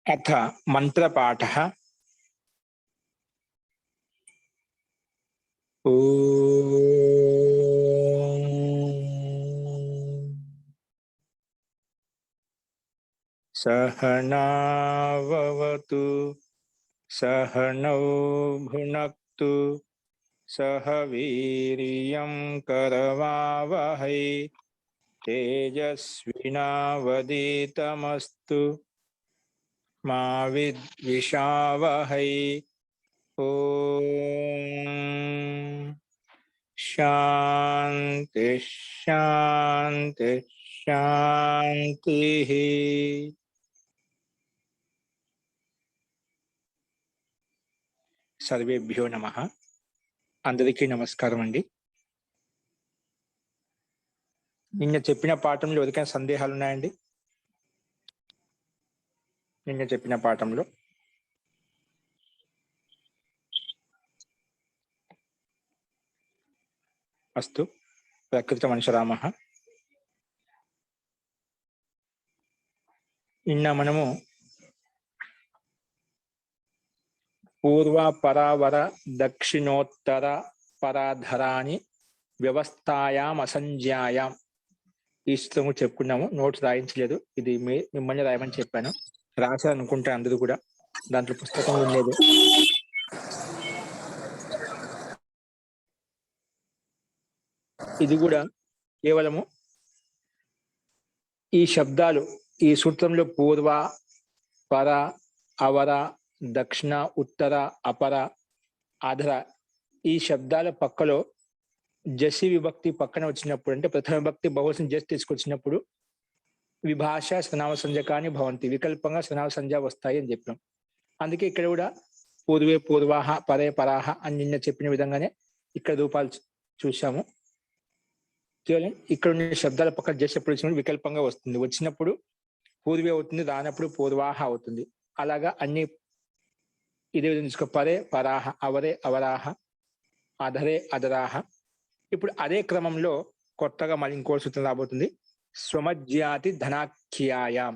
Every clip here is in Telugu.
अथ मंत्रपाठः। सहनाववतु सहनौ भुनक्तु सह वीर्यं करवावहै तेजस्विनावधीतमस्तु मा विद्विषावहै। ओम शांति शांति शांति। सर्वेभ्यो नमः। అందరికీ నమస్కారం అండి। నిన్న చెప్పిన పాఠంలో ఎవరికైనా సందేహాలు ఉన్నాయండి? నిన్న చెప్పిన పాఠంలో అస్తు ప్రకృతమనుసరామః. నిన్న మనము పూర్వ పరావర దక్షిణోత్తర పరాధరాని వ్యవస్థాయాం అసంజ్ఞాయాం ఈ శ్లోకము చెప్పుకున్నాము. నోట్స్ రాయించలేదు, ఇది మిమ్మల్ని రాయమని చెప్పాను. రాశారనుకుంటే అందరూ కూడా, దాంట్లో పుస్తకం ఉండేది. ఇది కూడా కేవలము ఈ శబ్దాలు ఈ సూత్రంలో పూర్వ పర అవర దక్షిణ ఉత్తర అపర ఆధర ఈ శబ్దాల పక్కలో జసి విభక్తి పక్కన వచ్చినప్పుడు, అంటే ప్రథమ విభక్తి బహువచనం జస్ తీసుకొచ్చినప్పుడు విభాష సనామ సంజకాని భవంతి, వికల్పంగా సనామ సంజ వస్తాయి అని చెప్పాం. అందుకే ఇక్కడ కూడా పూర్వే పూర్వాహ పరే పరాహ అని నిన్న చెప్పిన విధంగానే ఇక్కడ రూపాలు చూసాము. కేవలం ఇక్కడ ఉన్న శబ్దాల పక్కన జస్ ఎప్పుడు వచ్చినప్పుడు వికల్పంగా వస్తుంది, వచ్చినప్పుడు పూర్వే అవుతుంది, రానప్పుడు పూర్వాహ అవుతుంది. అలాగా అన్ని ఇదే విధంగా తీసుకో. పరే పరాహ, అవరే అవరాహ, అధరే అధరాహ. ఇప్పుడు అదే క్రమంలో కొత్తగా మళ్ళీ ఇంకో సూత్రం రాబోతుంది. స్వమజ్ఞాతి ధనాఖ్యాయాం,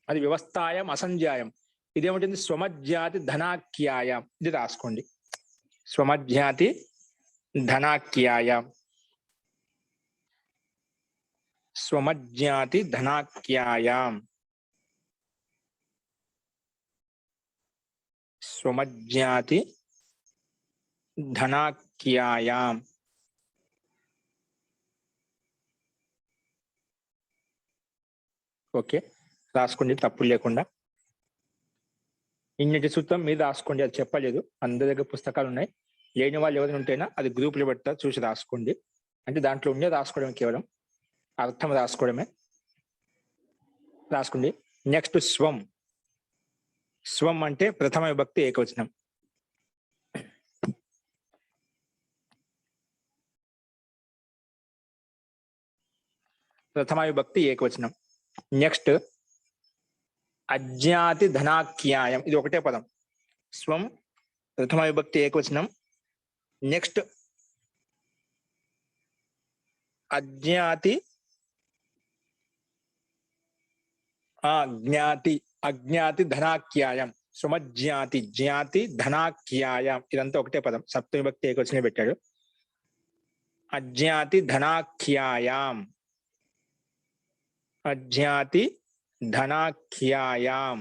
అది వ్యవస్థాయం అసంజ్ఞాయం. ఇదేమిటంటే స్వమజ్ఞాతి ధనాఖ్యాయాం, ఇది రాసుకోండి. స్వమజ్ఞాతి ధనాఖ్యాయాం, స్వమజ్ఞాతి ధనాఖ్యాయాం, స్వమజ్ఞాతి ధనాఖ్యాయాం. ఓకే, రాసుకోండి తప్పులు లేకుండా. ఇన్నిటి సూత్రం మీరు రాసుకోండి, అది చెప్పలేదు. అందరి దగ్గర పుస్తకాలు ఉన్నాయి. లేని వాళ్ళు ఎవరైనా ఉంటేనా అది గ్రూపులో పెడతారు, చూసి రాసుకోండి. అంటే దాంట్లో ఉండే రాసుకోవడమే, కేవలం అర్థం రాసుకోవడమే. రాసుకోండి. నెక్స్ట్ స్వం. స్వం అంటే ప్రథమ విభక్తి ఏకవచనం. ప్రథమ విభక్తి ఏకవచనం. నెక్స్ట్ అజ్ఞాతి ధనాఖ్యాయం, ఇది ఒకటే పదం. స్వం ప్రథమ విభక్తి ఏకవచనం. నెక్స్ట్ అజ్ఞాతి జ్ఞాతి, అజ్ఞాతి ధనాఖ్యాయం. స్వమజ్ఞాతి జ్ఞాతి ధనాఖ్యాయం, ఇదంతా ఒకటే పదం. సప్తమి విభక్తి ఏకవచనం పెట్టాడు. అజ్ఞాతి ధనాఖ్యాయాం, అజ్ఞాతి ధనాఖ్యాయాం.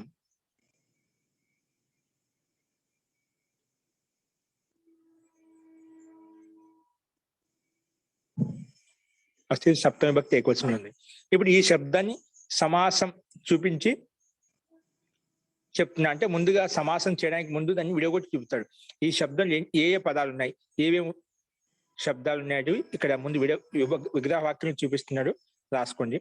అస్థితి సప్తమి విభక్తి ఏకవచనం ఉంది. ఇప్పుడు ఈ శబ్దాన్ని సమాసం చూపించి చెప్తున్నా. అంటే ముందుగా సమాసం చేయడానికి ముందు దాన్ని విడగొట్టి చూపుతాడు. ఈ శబ్దంలో ఏ ఏ పదాలు ఉన్నాయి, ఏవేమి శబ్దాలు ఉన్నాయి ఇక్కడ ముందు విగ్రహవాక్యం చూపిస్తున్నాడు. రాసుకోండి.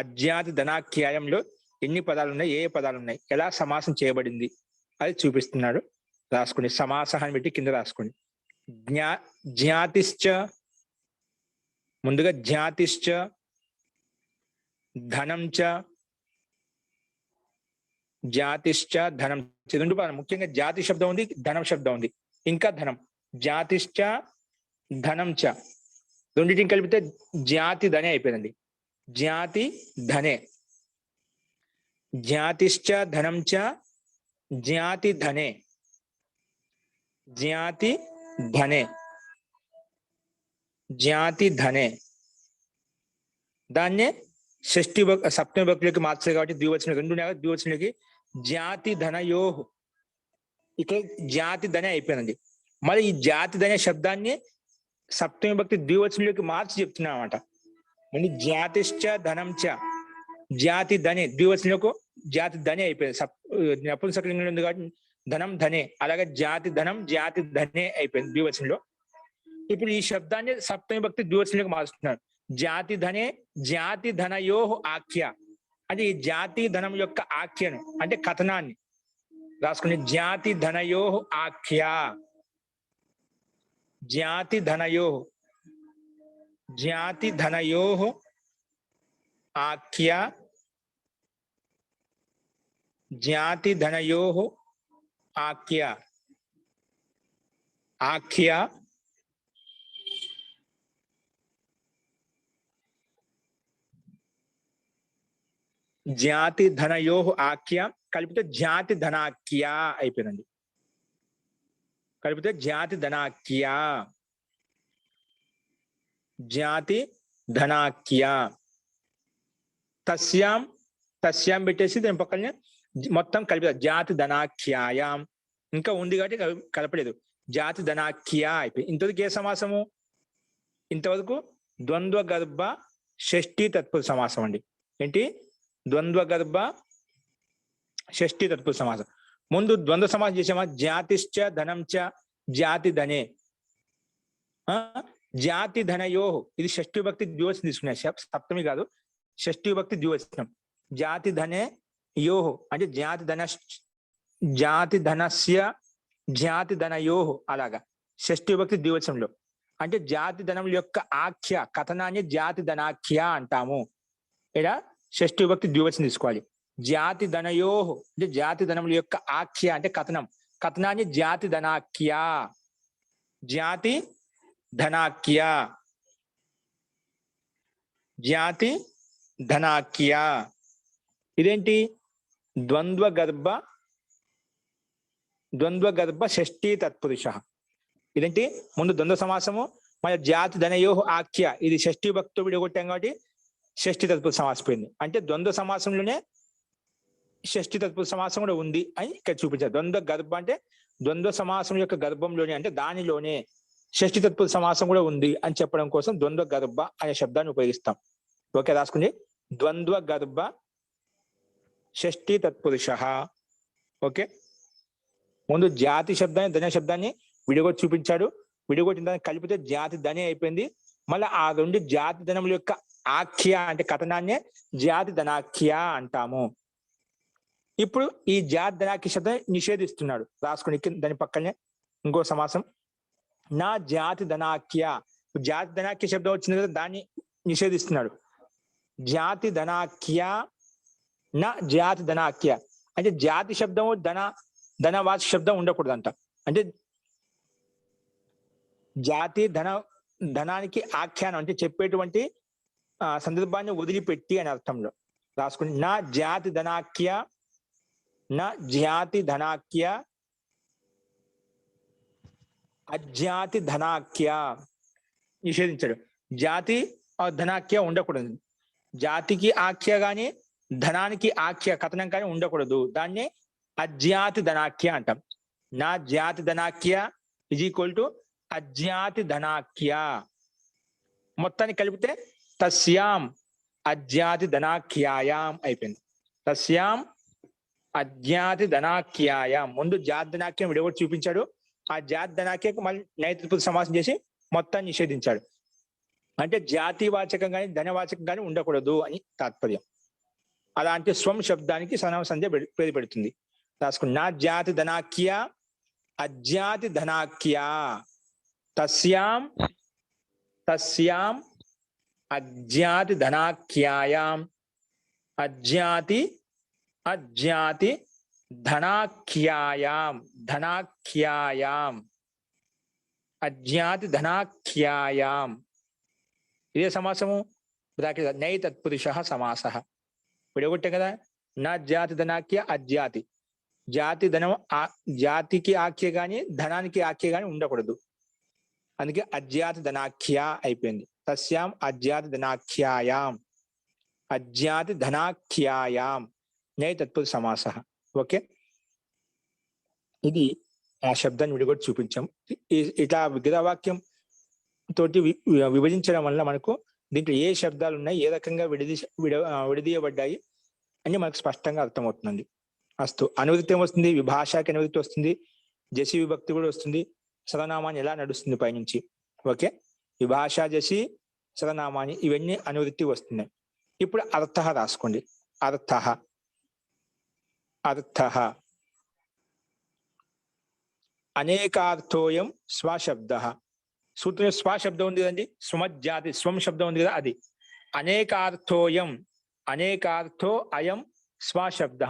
అజ్ఞాతి ధనాఖ్యాయంలో ఎన్ని పదాలు ఉన్నాయి, ఏ ఏ పదాలు ఉన్నాయి, ఎలా సమాసం చేయబడింది అది చూపిస్తున్నాడు. రాసుకోండి. సమాసాన్ని పెట్టి కింద రాసుకోండి. జ్ఞాతిశ్చ, ముందుగా జ్ఞాతిశ్చ, ధనం చ, జాతిశ్చ ధనం. రెండు పదాలు, ముఖ్యంగా జాతి శబ్దం ఉంది, ధనం శబ్దం ఉంది, ఇంకా ధనం. జాతిశ్చ ధనం చ. రెండింటిని కలిపితే జ్ఞాతి ధనే అయిపోయిందండి. జ్ఞాతి ధనే, జ్ఞాతిశ్చ ధనం చ జ్ఞాతి ధనే, జ్ఞాతి ధనే, జ్ఞాతి ధనే. దాన్నే షష్ఠి సప్తమి భక్తులకి మార్చారు కాబట్టి ద్వివచనం, రెండు ద్వివచనకి జాతి ధనయో. ఇక్కడ జాతి ధనే అయిపోయిందండి. మరి ఈ జాతి ధనే శబ్దాన్ని సప్తమి భక్తి ద్వివచనంలోకి మార్చి చెప్తున్నా అనమాట. మళ్ళీ జాతిశ్చ ధనం చ, జాతి ధనే ద్వివచనంలో జాతి ధనే అయిపోయింది. నపుంసకలింగంలో ఉంది కాబట్టి ధనం ధనే, అలాగే జాతి ధనం జాతి ధనే అయిపోయింది ద్వివచనంలో. ఇప్పుడు ఈ శబ్దాన్ని సప్తమి భక్తి ద్వివచనంలోకి మారుస్తున్నారు. జాతి ధనే జాతి ధనయో ఆఖ్య, అంటే ఈ జాతి ధనం యొక్క ఆఖ్యను అంటే కథనాన్ని రాసుకుని జాతి ధనయో ఆఖ్య, జాతి ధనయో, జాతి ధనయో ఆఖ్య, జాతి ధనయో ఆఖ్య, ఆఖ్య జాతి ధనయో ఆఖ్య కలిపితే జాతి ధనాఖ్య అయిపోయిందండి. కలిపితే జాతి ధనాఖ్య, జాతి ధనాఖ్య. తస్యాం, తస్యాం పెట్టేసి దాని పక్కనే మొత్తం కలిపి జాతి ధనాఖ్యాయాం. ఇంకా ఉంది కాబట్టి కలపలేదు. జాతి ధనాఖ్య అయిపోయి. ఇంతవరకు ఏ సమాసము? ఇంతవరకు ద్వంద్వ గర్భ షష్ఠీ తత్పురుష సమాసం అండి. ఏంటి? ద్వంద్వ గర్భ షష్ఠీ తత్పురుష సమాసం. ముందు ద్వంద్వ సమాసం చేసామా? జాతిశ్చ ధనం చ జాతి ధనే, జాతి ధనయో. ఇది షష్ఠీ భక్తి ద్వివచనం తీసుకునే, సప్తమి కాదు, షష్ఠీ భక్తి ద్వివచనం. జాతి ధనే యో అంటే జాతి ధన, జాతి ధనస్య జాతి ధనయో, అలాగా షష్ఠీ భక్తి ద్వివచనంలో. అంటే జాతి ధనం యొక్క ఆఖ్య కథనాన్ని జాతి ధనాఖ్య అంటాము. ఇలా షష్ఠీ భక్తి ద్వివచనం తీసుకోవాలి. జాతి ధనయో అంటే జాతి ధనముల యొక్క ఆఖ్య అంటే కథనం, కథనాన్ని జాతి ధనాఖ్య, జాతి ధనాఖ్య, జాతి ధనాఖ్య. ఇదేంటి? ద్వంద్వ గర్భ, ద్వంద్వ గర్భ షష్ఠీ తత్పురుష. ఇదేంటి? ముందు ద్వంద్వ సమాసము, మన జాతి ధనయో ఆఖ్య, ఇది షష్ఠీ భక్తితో విడగొట్టాం కాబట్టి షష్ఠీ తత్పురుష సమాసం పోయింది. అంటే ద్వంద్వ సమాసంలోనే షష్ఠీ తత్పురుష సమాసం కూడా ఉంది అని ఇక్కడ చూపించారు. ద్వంద్వ గర్భ అంటే ద్వంద్వ సమాసం యొక్క గర్భంలోనే, అంటే దానిలోనే షష్ఠీ తత్పురుష సమాసం కూడా ఉంది అని చెప్పడం కోసం ద్వంద్వ గర్భ అనే శబ్దాన్ని ఉపయోగిస్తాం. ఓకే, రాసుకుని ద్వంద్వ గర్భ షష్ఠీ తత్పురుష. ఓకే, ముందు జాతి శబ్దాన్ని ధన శబ్దాన్ని విడగొట్టి చూపించాడు. విడగొట్టిన దాన్ని కలిపితే జాతి ధనే అయిపోయింది. మళ్ళీ ఆ రెండు జాతి ధనముల యొక్క ఆఖ్య అంటే కథనాన్నే జాతి ధనాఖ్య అంటాము. ఇప్పుడు ఈ జాతి ధనాఖ్య శబ్దం నిషేధిస్తున్నాడు. రాసుకుని దాని పక్కనే ఇంకో సమాసం, నా జాతి ధనాఖ్య. జాతి ధనాఖ్య శబ్దం వచ్చింది కదా, దాన్ని నిషేధిస్తున్నాడు. జాతి ధనాఖ్య నా జాతి ధనాఖ్య అంటే జాతి శబ్దము ధనవాచక శబ్దం ఉండకూడదంట. అంటే జాతి ధనానికి ఆఖ్యానం అంటే చెప్పేటువంటి సందర్భాన్ని వదిలిపెట్టి అని అర్థంలో రాసుకుని నా జాతి ధనాఖ్య, నా జాతి ధనాఖ్య, అజాతి ధనాఖ్య నిషేధించాడు. జాతి ధనాఖ్య ఉండకూడదు. జాతికి ఆఖ్య గాని ధనానికి ఆఖ్య కథనం కానీ ఉండకూడదు. దాన్ని అజాతి ధనాఖ్య అంటాం. నా జాతి ధనాఖ్య ఈజ్ ఈక్వల్ టు అజాతి ధనాఖ్య. మొత్తాన్ని కలిపితే తస్యాం అజాతి ధనాఖ్యాయాం అయిపోయింది. తస్యాం అజ్ఞాతి ధనాఖ్యాయాం. ముందు జాతి ధనాఖ్యం విడగొట్టి చూపించాడు. ఆ జాతి ధనాఖ్యకు మళ్ళీ నైతిక సమాసం చేసి మొత్తాన్ని నిషేధించాడు. అంటే జాతి వాచకం కానీ ధనవాచకం కానీ ఉండకూడదు అని తాత్పర్యం. అలాంటి స్వం శబ్దానికి సనామ సంధ్య పేరు పెడుతుంది. రాసుకుని నా జాతి ధనాఖ్య అజాతి ధనాఖ్య. తస్యాం తస్యాం అజ్ఞాతి ధనాఖ్యాయాం. అజ్ఞాతి అజ్ఞాతి ధనాఖ్యాయాం. ధనాఖ్యాయాం అజ్ఞాతి ధనాఖ్యాయాం. ఇదే సమాసము బ్రాకెట్ నై తత్పురుష సమాస. విడగొట్టే కదా. నా జాతి ధనాఖ్య అజ్జాతి. జాతి ధనం జాతికి ఆఖ్య గాని ధనానికి ఆఖ్య గాని ఉండకూడదు. అందుకే అజ్జాతి ధనాఖ్య అయిపోయింది. తస్యాం అజ్జాతి ధనాఖ్యాయాం, అజ్జాతి ధనాఖ్యాయాం నై తత్పురుష సమాస. ఓకే, ఇది ఆ శబ్దాన్ని విడగొట్టి చూపించాం. ఇట్లా విగ్రహవాక్యం తోటి విభజించడం వల్ల మనకు దీంట్లో ఏ శబ్దాలు ఉన్నాయి, ఏ రకంగా విడదీయబడ్డాయి అని మనకు స్పష్టంగా అర్థమవుతుందండి. అస్తు. అనువృత్తి ఏమొస్తుంది? విభాషాకి అనువృత్తి వస్తుంది, జసి విభక్తి కూడా వస్తుంది, సర్వనామాన్ని ఎలా నడుస్తుంది పైనుంచి. ఓకే, విభాషా జసి సర్వనామాన్ని ఇవన్నీ అనువృత్తి వస్తున్నాయి. ఇప్పుడు అర్థ రాసుకోండి. అర్థ అర్థ అనేకార్థోయం స్వశబ్ద. సూత్రంలో స్వశబ్దం ఉంది కదండి, స్వమజ్జాతి స్వం శబ్దం ఉంది కదా, అది అనేకార్థోయం. అనేకార్థో అయం స్వశబ్ద.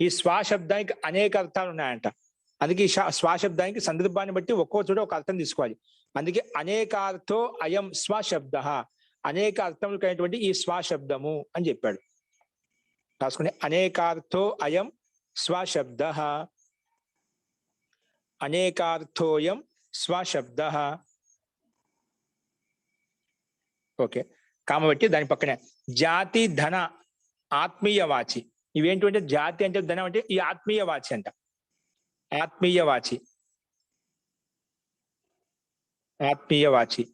ఈ స్వశబ్దానికి అనేక అర్థాలు ఉన్నాయంట. అందుకే ఈ స్వశబ్దానికి సందర్భాన్ని బట్టి ఒక్కో చోట ఒక అర్థం తీసుకోవాలి. అందుకే అనేకార్థో అయం స్వశబ్ద, అనేక అర్థములు కలిగినటువంటి ఈ స్వశబ్దము అని చెప్పాడు. రాసుకుని అనేకార్థో అయం స్వశబ్ద, అనేకార్థోయం స్వశబ్ద. ఓకే, కామబట్టి దాని పక్కనే జాతి ధన ఆత్మీయ వాచి. ఇవేంటంటే జాతి అంటే ధనం అంటే ఈ ఆత్మీయ వాచి అంట. ఆత్మీయ వాచి, ఆత్మీయ వాచి.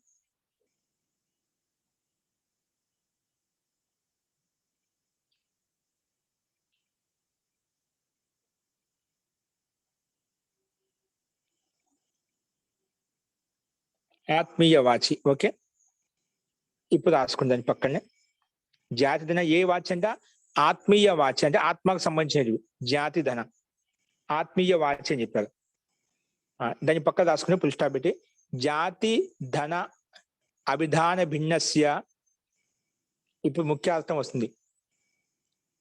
ఆత్మీయ వాచి. ఓకే, ఇప్పుడు రాసుకుని దాని పక్కనే జాతి ధన ఏ వాచి అంట? ఆత్మీయ వాచి అంటే ఆత్మకు సంబంధించినవి. జాతి ధన ఆత్మీయ వాచి అని చెప్పారు. దాని పక్క రాసుకుని ఫుల్ స్టాప్ పెట్టి జాతి ధన అభిధాన భిన్నస్య. ఇప్పుడు ముఖ్య అర్థం వస్తుంది.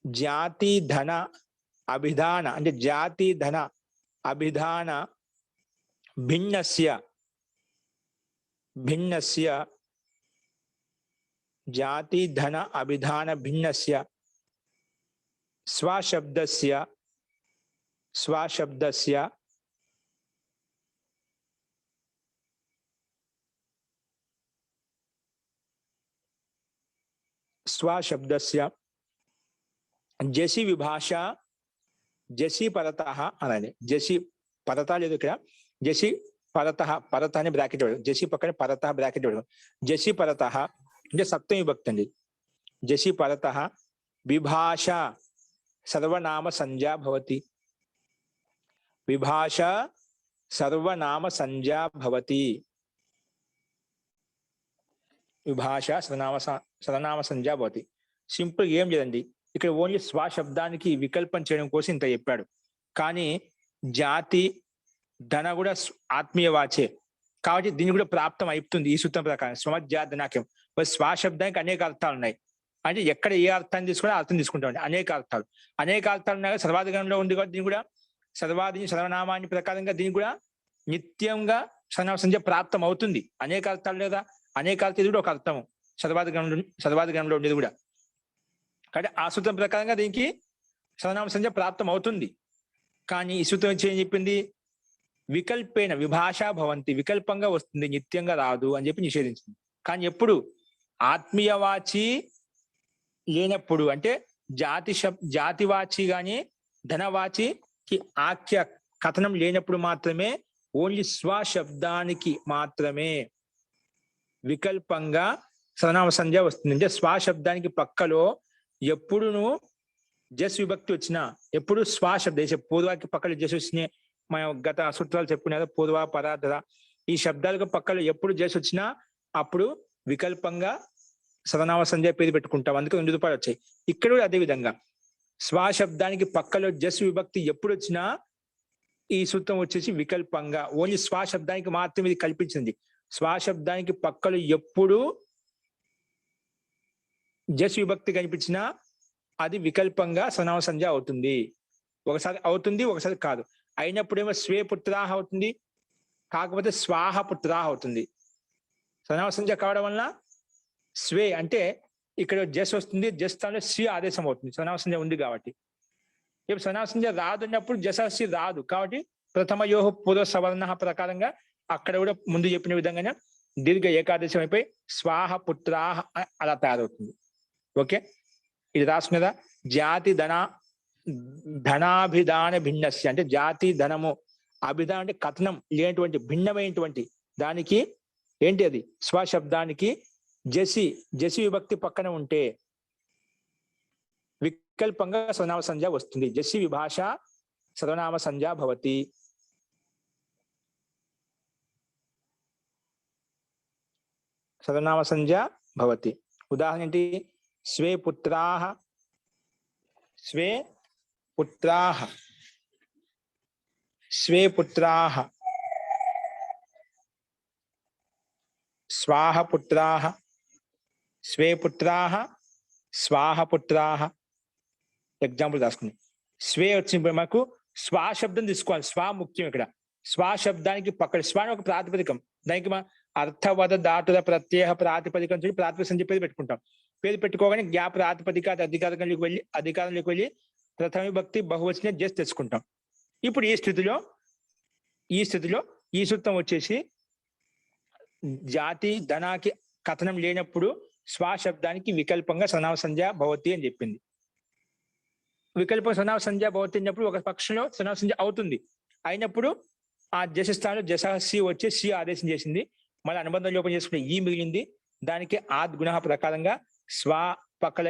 జాతి ధన అభిధాన అంటే జాతి ధన అభిధాన భిన్నస్య. భిన్నస్య జాతి ధన అభిధాన భిన్నస్య స్వశబ్దస్య. స్వశబ్దస్య స్వశబ్దస్య జసి విభాష జసి పరతః అనండి. జసి పరత లేదు ఇక్కడ. జసి పరతః, పరత అని బ్రాకెట్ ఇవ్వడం. జసి పక్కన పరతః బ్రాకెట్ ఇవ్వడం. జసి పరతః అంటే సప్తమి విభక్తి అండి. జసి పరతః విభాష సర్వనామ సంజ్ఞా భవతి. విభాష సర్వనామ సంజ్ఞా భవతి. విభాష సర్వనామ సంజ్ఞా భవతి. సింపుల్ ఏం లేదండి. ఇక్కడ ఓన్లీ స్వశబ్దానికి వికల్పం చేయడం కోసం ఇంత చెప్పాడు. కానీ జాతి ధన కూడా ఆత్మీయ వాచే కాబట్టి దీన్ని కూడా ప్రాప్తం అయిపోతుంది ఈ సూత్రం ప్రకారం. స్వమజ్జాతి ధనాఖ్యం. స్వశబ్దానికి అనేక అర్థాలు ఉన్నాయి. అంటే ఎక్కడ ఏ అర్థాన్ని తీసుకున్నా అర్థం తీసుకుంటామండి. అనేక అర్థాలు ఉన్నాయి. సర్వాధిగణంలో ఉంది కాబట్టి దీన్ని కూడా సర్వాధిని సర్వనామాన్ని ప్రకారంగా దీన్ని కూడా నిత్యంగా సర్వనామ సంజ్ఞ ప్రాప్తం అవుతుంది. అనేక అర్థాలు లేదా అనేక అర్థం, ఇది కూడా ఒక అర్థము. సర్వాధిగణంలో ఉండేది కూడా. కాబట్టి ఆ సూత్రం ప్రకారంగా దీనికి సర్వనామ సంజ్ఞ ప్రాప్తం అవుతుంది. కానీ ఈ సూత్రం ఏం చెప్పింది? వికల్పేన విభాషా భవంతి, వికల్పంగా వస్తుంది, నిత్యంగా రాదు అని చెప్పి నిషేధించింది. కానీ ఎప్పుడు? ఆత్మీయవాచి లేనప్పుడు, అంటే జాతివాచి గాని ధనవాచికి ఆఖ్య కథనం లేనప్పుడు మాత్రమే, ఓన్లీ స్వశబ్దానికి మాత్రమే వికల్పంగా సర్వనామ సంజ్ఞ వస్తుంది. అంటే స్వశబ్దానికి పక్కలో ఎప్పుడును జస్ విభక్తి వచ్చినా, ఎప్పుడు స్వశబ్ద పూర్వాకి పక్కలో జస్ వచ్చినాయి. మనం గత సూత్రాలు చెప్పుకునేది పూర్వ పరాధర ఈ శబ్దాలకు పక్కలో ఎప్పుడు జస్ వచ్చినా అప్పుడు వికల్పంగా సర్వనామ సంజ్ఞ పేరు పెట్టుకుంటాం. అందుకే 2 రూపాయలు వచ్చాయి. ఇక్కడ కూడా అదే విధంగా స్వశబ్దానికి పక్కలో జస్ విభక్తి ఎప్పుడు వచ్చినా ఈ సూత్రం వచ్చేసి వికల్పంగా ఓన్లీ స్వశబ్దానికి మాత్రమే ఇది కల్పించింది. స్వశబ్దానికి పక్కలో ఎప్పుడు జస్ విభక్తి కనిపించినా అది వికల్పంగా సర్వనామ సంజ్ఞ అవుతుంది. ఒకసారి అవుతుంది, ఒకసారి కాదు. అయినప్పుడేమో స్వే పుత్రాహ అవుతుంది, కాకపోతే స్వాహ పుత్రాహ అవుతుంది. సర్వనామ సంజ్ఞ కావడం వల్ల స్వే అంటే ఇక్కడ జస్ వస్తుంది, జస్ స్థానంలో సి ఆదేశం అవుతుంది, సనామ సంధ్య ఉంది కాబట్టి. ఇప్పుడు సనామ సంధ్య రాదు అన్నప్పుడు జససి రాదు కాబట్టి ప్రథమయోహ పూర్వ సవర్ణ ప్రకారంగా అక్కడ కూడా ముందు చెప్పిన విధంగానే దీర్ఘ ఏకాదశం అయిపోయి స్వాహ పుత్రాహ అలా తయారవుతుంది. ఓకే, ఇది రాసుకున్నదా? జాతి ధనాభిధాన భిన్నస్య అంటే జాతి ధనము, అభిధానం అంటే కథనం లేనటువంటి భిన్నమైనటువంటి దానికి ఏంటి అది స్వశబ్దానికి జసి విభక్తి పక్కన ఉంటే వికల్పంగా సర్వనామ సంజ్ఞ వస్తుంది. జసి విభాష సర్వనామ సంజ్ఞ భవతి. సర్వనామ సంజ్ఞ భవతి. ఉదాహరణ ఏంటి? స్వే పుత్రాః, స్వే పుత్రాః, స్వే పుత్రాః, స్వాహ పుత్రాః, స్వే పుత్రాః, స్వాహ పుత్రాః. ఎగ్జాంపుల్ రాసుకుని స్వే వచ్చిన మనకు స్వా శబ్దం తీసుకోవాలి. స్వా ముఖ్యం ఇక్కడ. స్వా శబ్దానికి పక్కన స్వా ఒక ప్రాతిపదికం, దానికి మనం అర్థవద ధాతుల ప్రత్యేక ప్రాతిపదికం చెప్పి ప్రాతిపదిక సంఖ్య పేరు పెట్టుకుంటాం. పేరు పెట్టుకోగానే జ్ఞాప ప్రాతిపదిక అధికారంలోకి వెళ్ళి ప్రథమ విభక్తి బహువచన జస్ట్ తెచ్చుకుంటాం. ఇప్పుడు ఈ స్థితిలో ఈ సూత్రం వచ్చేసి జాతి ధనాకి కథనం లేనప్పుడు స్వశబ్దానికి వికల్పంగా సర్వనామ సంజ్ఞ భవతి అని చెప్పింది. వికల్పం సర్వనామ సంజ్ఞ భవతి అన్నప్పుడు ఒక పక్షంలో సర్వనామ సంజ్ఞ అవుతుంది. అయినప్పుడు ఆ జస స్థానంలో జససి వచ్చి సి ఆదేశం చేసింది. మళ్ళీ అనుబంధం లోపం చేసుకునే ఈ మిగిలింది. దానికి ఆద్గుణ ప్రకారంగా స్వ పక్కల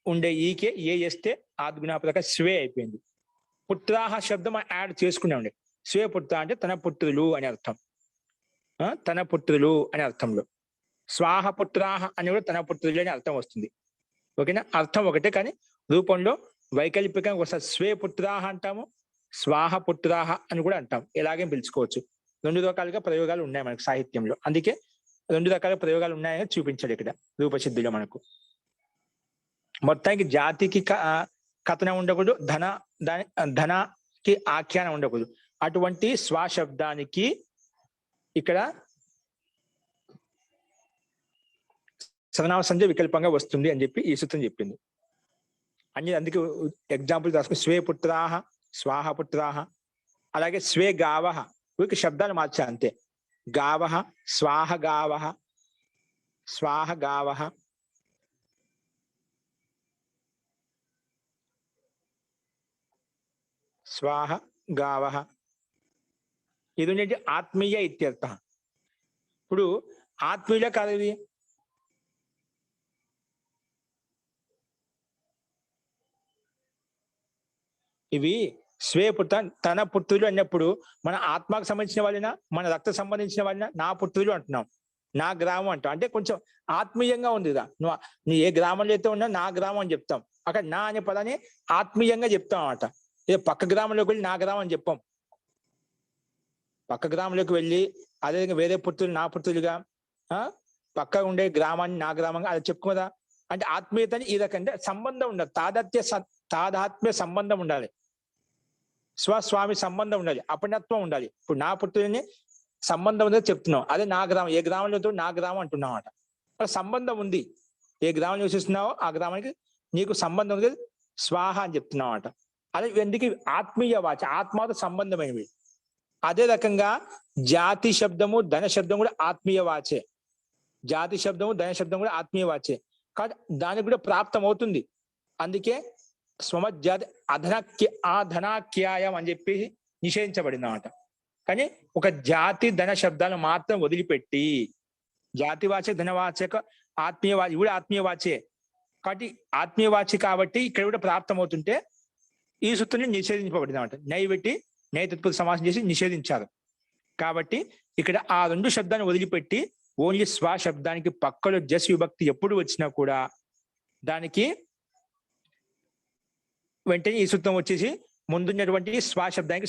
ఉండే ఈకే ఏ చేస్తే ఆద్గుణ ప్రకారం స్వే అయిపోయింది. పుత్రాహ శబ్దం యాడ్ చేసుకునే ఉండే. స్వే పుత్ర అంటే తన పుత్రులు అని అర్థం, తన పుత్రులు అనే అర్థంలో. స్వాహ పుత్రాహ అని కూడా తన పుత్రులు అని అర్థం వస్తుంది. ఓకేనా? అర్థం ఒకటే కానీ రూపంలో వైకల్పికంగా ఒకసారి స్వే పుత్రాహ అంటాము, స్వాహ పుత్రాహ అని కూడా అంటాం. ఎలాగే పిలుచుకోవచ్చు. రెండు రకాలుగా ప్రయోగాలు ఉన్నాయి మనకు సాహిత్యంలో. అందుకే రెండు రకాల ప్రయోగాలు ఉన్నాయని చూపించాడు ఇక్కడ రూపసిద్ధిలో మనకు. మొత్తానికి జాతికి కథనం ఉండకూడదు, ధనకి ఆఖ్యానం ఉండకూడదు. అటువంటి స్వశబ్దానికి ఇక్కడ సర్వనామ సంజ్ఞ వికల్పంగా వస్తుంది అని చెప్పి ఈ సూత్రం చెప్పింది. అందుకే ఎగ్జాంపుల్ రాసుకుని స్వే పుత్రాహ, స్వాహ పుత్రాహ. అలాగే స్వే గావహ, వీరికి శబ్దాలు మార్చా అంతే. గావహ, స్వాహ గావహ, స్వాహ గావహ. స్వాహ గావహ. ఇది ఏంటి? ఆత్మీయ ఇత్యర్థ. ఇప్పుడు ఆత్మీయులే కాదు ఇది. ఇవి స్వే పుత్ర తన పుత్రులు అన్నప్పుడు మన ఆత్మకు సంబంధించిన వాళ్ళైనా మన రక్త సంబంధించిన వాళ్ళైనా నా పుత్రులు అంటున్నాం, నా గ్రామం అంటాం. అంటే కొంచెం ఆత్మీయంగా ఉంది కదా. నువ్వు ఏ గ్రామంలో అయితే ఉన్నా నా గ్రామం అని చెప్తాం. అక్కడ నా అనే పదాన్ని ఆత్మీయంగా చెప్తాం అన్నమాట. ఏ పక్క గ్రామంలోకి వెళ్ళి నా గ్రామం అని చెప్పాం. పక్క గ్రామంలోకి వెళ్ళి అదేవిధంగా వేరే పుత్రులు నా పుత్రులుగా, పక్క ఉండే గ్రామాన్ని నా గ్రామంగా అది చెప్పుకోదా. అంటే ఆత్మీయతని ఈ రకంగా సంబంధం ఉండాలి. తాదాత్మ్య సంబంధం ఉండాలి, స్వస్వామి సంబంధం ఉండాలి, అపనత్వం ఉండాలి. ఇప్పుడు నా పుత్రుని సంబంధం ఉందని చెప్తున్నాం. అదే నా గ్రామం, ఏ గ్రామంలో నా గ్రామం అంటున్నాం అన్నమాట. అక్కడ సంబంధం ఉంది. ఏ గ్రామం నివసిస్తున్నావో ఆ గ్రామానికి నీకు సంబంధం ఉంది, స్వాహ అని చెప్తున్నాం అన్నమాట. అదే ఎందుకు ఆత్మీయ వాచ, ఆత్మతో సంబంధమైనవి. అదే రకంగా జాతి శబ్దము ధన శబ్దం కూడా ఆత్మీయ వాచే. జాతి శబ్దము ధన శబ్దం కూడా ఆత్మీయ వాచే. కాబట్టి దానికి కూడా ప్రాప్తం అవుతుంది. అందుకే స్వమజ్జాతి అధనాఖ్యాయం అని చెప్పి నిషేధించబడింది అన్నమాట. కానీ ఒక జాతి ధన శబ్దాలను మాత్రం వదిలిపెట్టి జాతివాచక ధనవాచక ఆత్మీయవాచి ఇవి కూడా ఆత్మీయవాచే. కాబట్టి ఆత్మీయవాచి కాబట్టి ఇక్కడ కూడా ప్రాప్తం అవుతుంటే ఈ సూత్రం నిషేధించబడింది అన్నమాట. నైవెట్టి నై తత్పురుష సమాసం చేసి నిషేధించారు. కాబట్టి ఇక్కడ ఆ రెండు శబ్దాన్ని వదిలిపెట్టి ఓన్లీ స్వ శబ్దానికి పక్కలో జస్ విభక్తి ఎప్పుడు వచ్చినా కూడా దానికి వెంటనే ఈ సూత్రం వచ్చేసి ముందున్నటువంటి స్వశబ్దానికి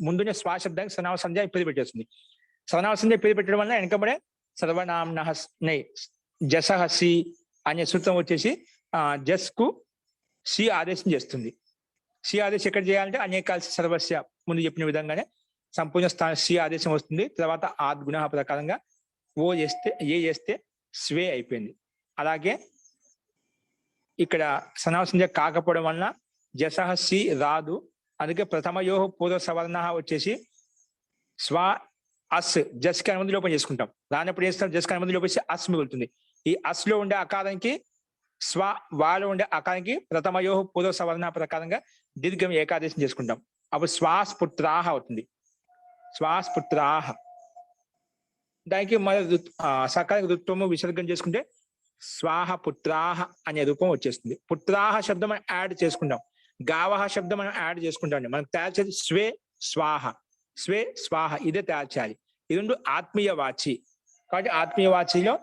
ముందున్న స్వశబ్దానికి సర్వనామ సంజ్ఞ పేరు పెట్టేస్తుంది. సర్వనామ సంజ్ఞ పేరు పెట్టడం వల్ల వెనకబడే సర్వనామ్న జసహసి అనే సూత్రం వచ్చేసి జస్ కు సి ఆదేశం చేస్తుంది. సి ఆదేశం ఎక్కడ చేయాలంటే అనేకాల్సి సర్వస్య ముందు చెప్పిన విధంగానే సంపూర్ణ స్థానం సి ఆదేశం వస్తుంది. తర్వాత ఆద్గుణ ప్రకారంగా ఓ చేస్తే ఏ చేస్తే స్వే అయిపోయింది. అలాగే ఇక్కడ సనావసంజ కాకపోవడం వలన జసహసి రాదు. అందుకే ప్రథమయో పూర్వ సవర్ణ వచ్చేసి స్వ అస్ జస్కి అనుమతి లోపం చేసుకుంటాం. రానప్పుడు చేస్తాం జస్కి అనుమతి లోపేసి అస్ మిగులుతుంది. ఈ అస్ లో ఉండే అకారానికి స్వ వాలో ఉండే అకారానికి ప్రథమయో పూర్వ సవర్ణ ప్రకారంగా దీర్ఘం ఏకాదేశం చేసుకుంటాం. అప్పుడు శ్వాస్పుత్రాహ అవుతుంది. శ్వాస్పుత్రాహ. దానికి మన సకాలిక ఋత్వము విసర్గం చేసుకుంటే స్వాహ పుత్రాహ అనే రూపం వచ్చేస్తుంది. పుత్రాహ శబ్దం మనం యాడ్ చేసుకుంటాం. గావహ శబ్దం మనం యాడ్ చేసుకుంటాం. మనం తయారు చేసి స్వే స్వాహ, స్వే స్వాహ ఇదే తయారు చేయాలి. ఈ రెండు ఆత్మీయ వాచి. కాబట్టి ఆత్మీయ వాచిలో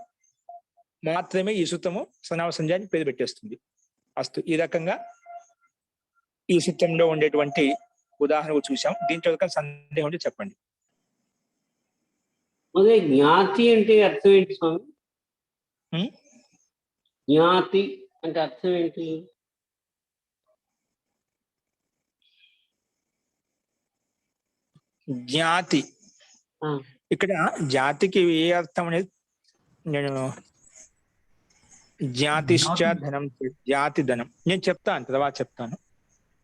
మాత్రమే ఈ సూత్రము సనావసంజాన్ని పేరు పెట్టేస్తుంది. అస్తు. ఈ రకంగా ఈ సూత్రంలో ఉండేటువంటి ఉదాహరణ చూసాం. దీంట్లో సందేహం ఉంటే చెప్పండి. అదే జ్ఞాతి అంటే అర్థం ఏంటి స్వామి? జ్ఞాతి అంటే అర్థం ఏంటి? జ్ఞాతి ఇక్కడ జాతికి ఏ అర్థం అనేది నేను జ్ఞాతిశ్చ ధనం, జాతి ధనం నేను చెప్తాను, తర్వాత చెప్తాను.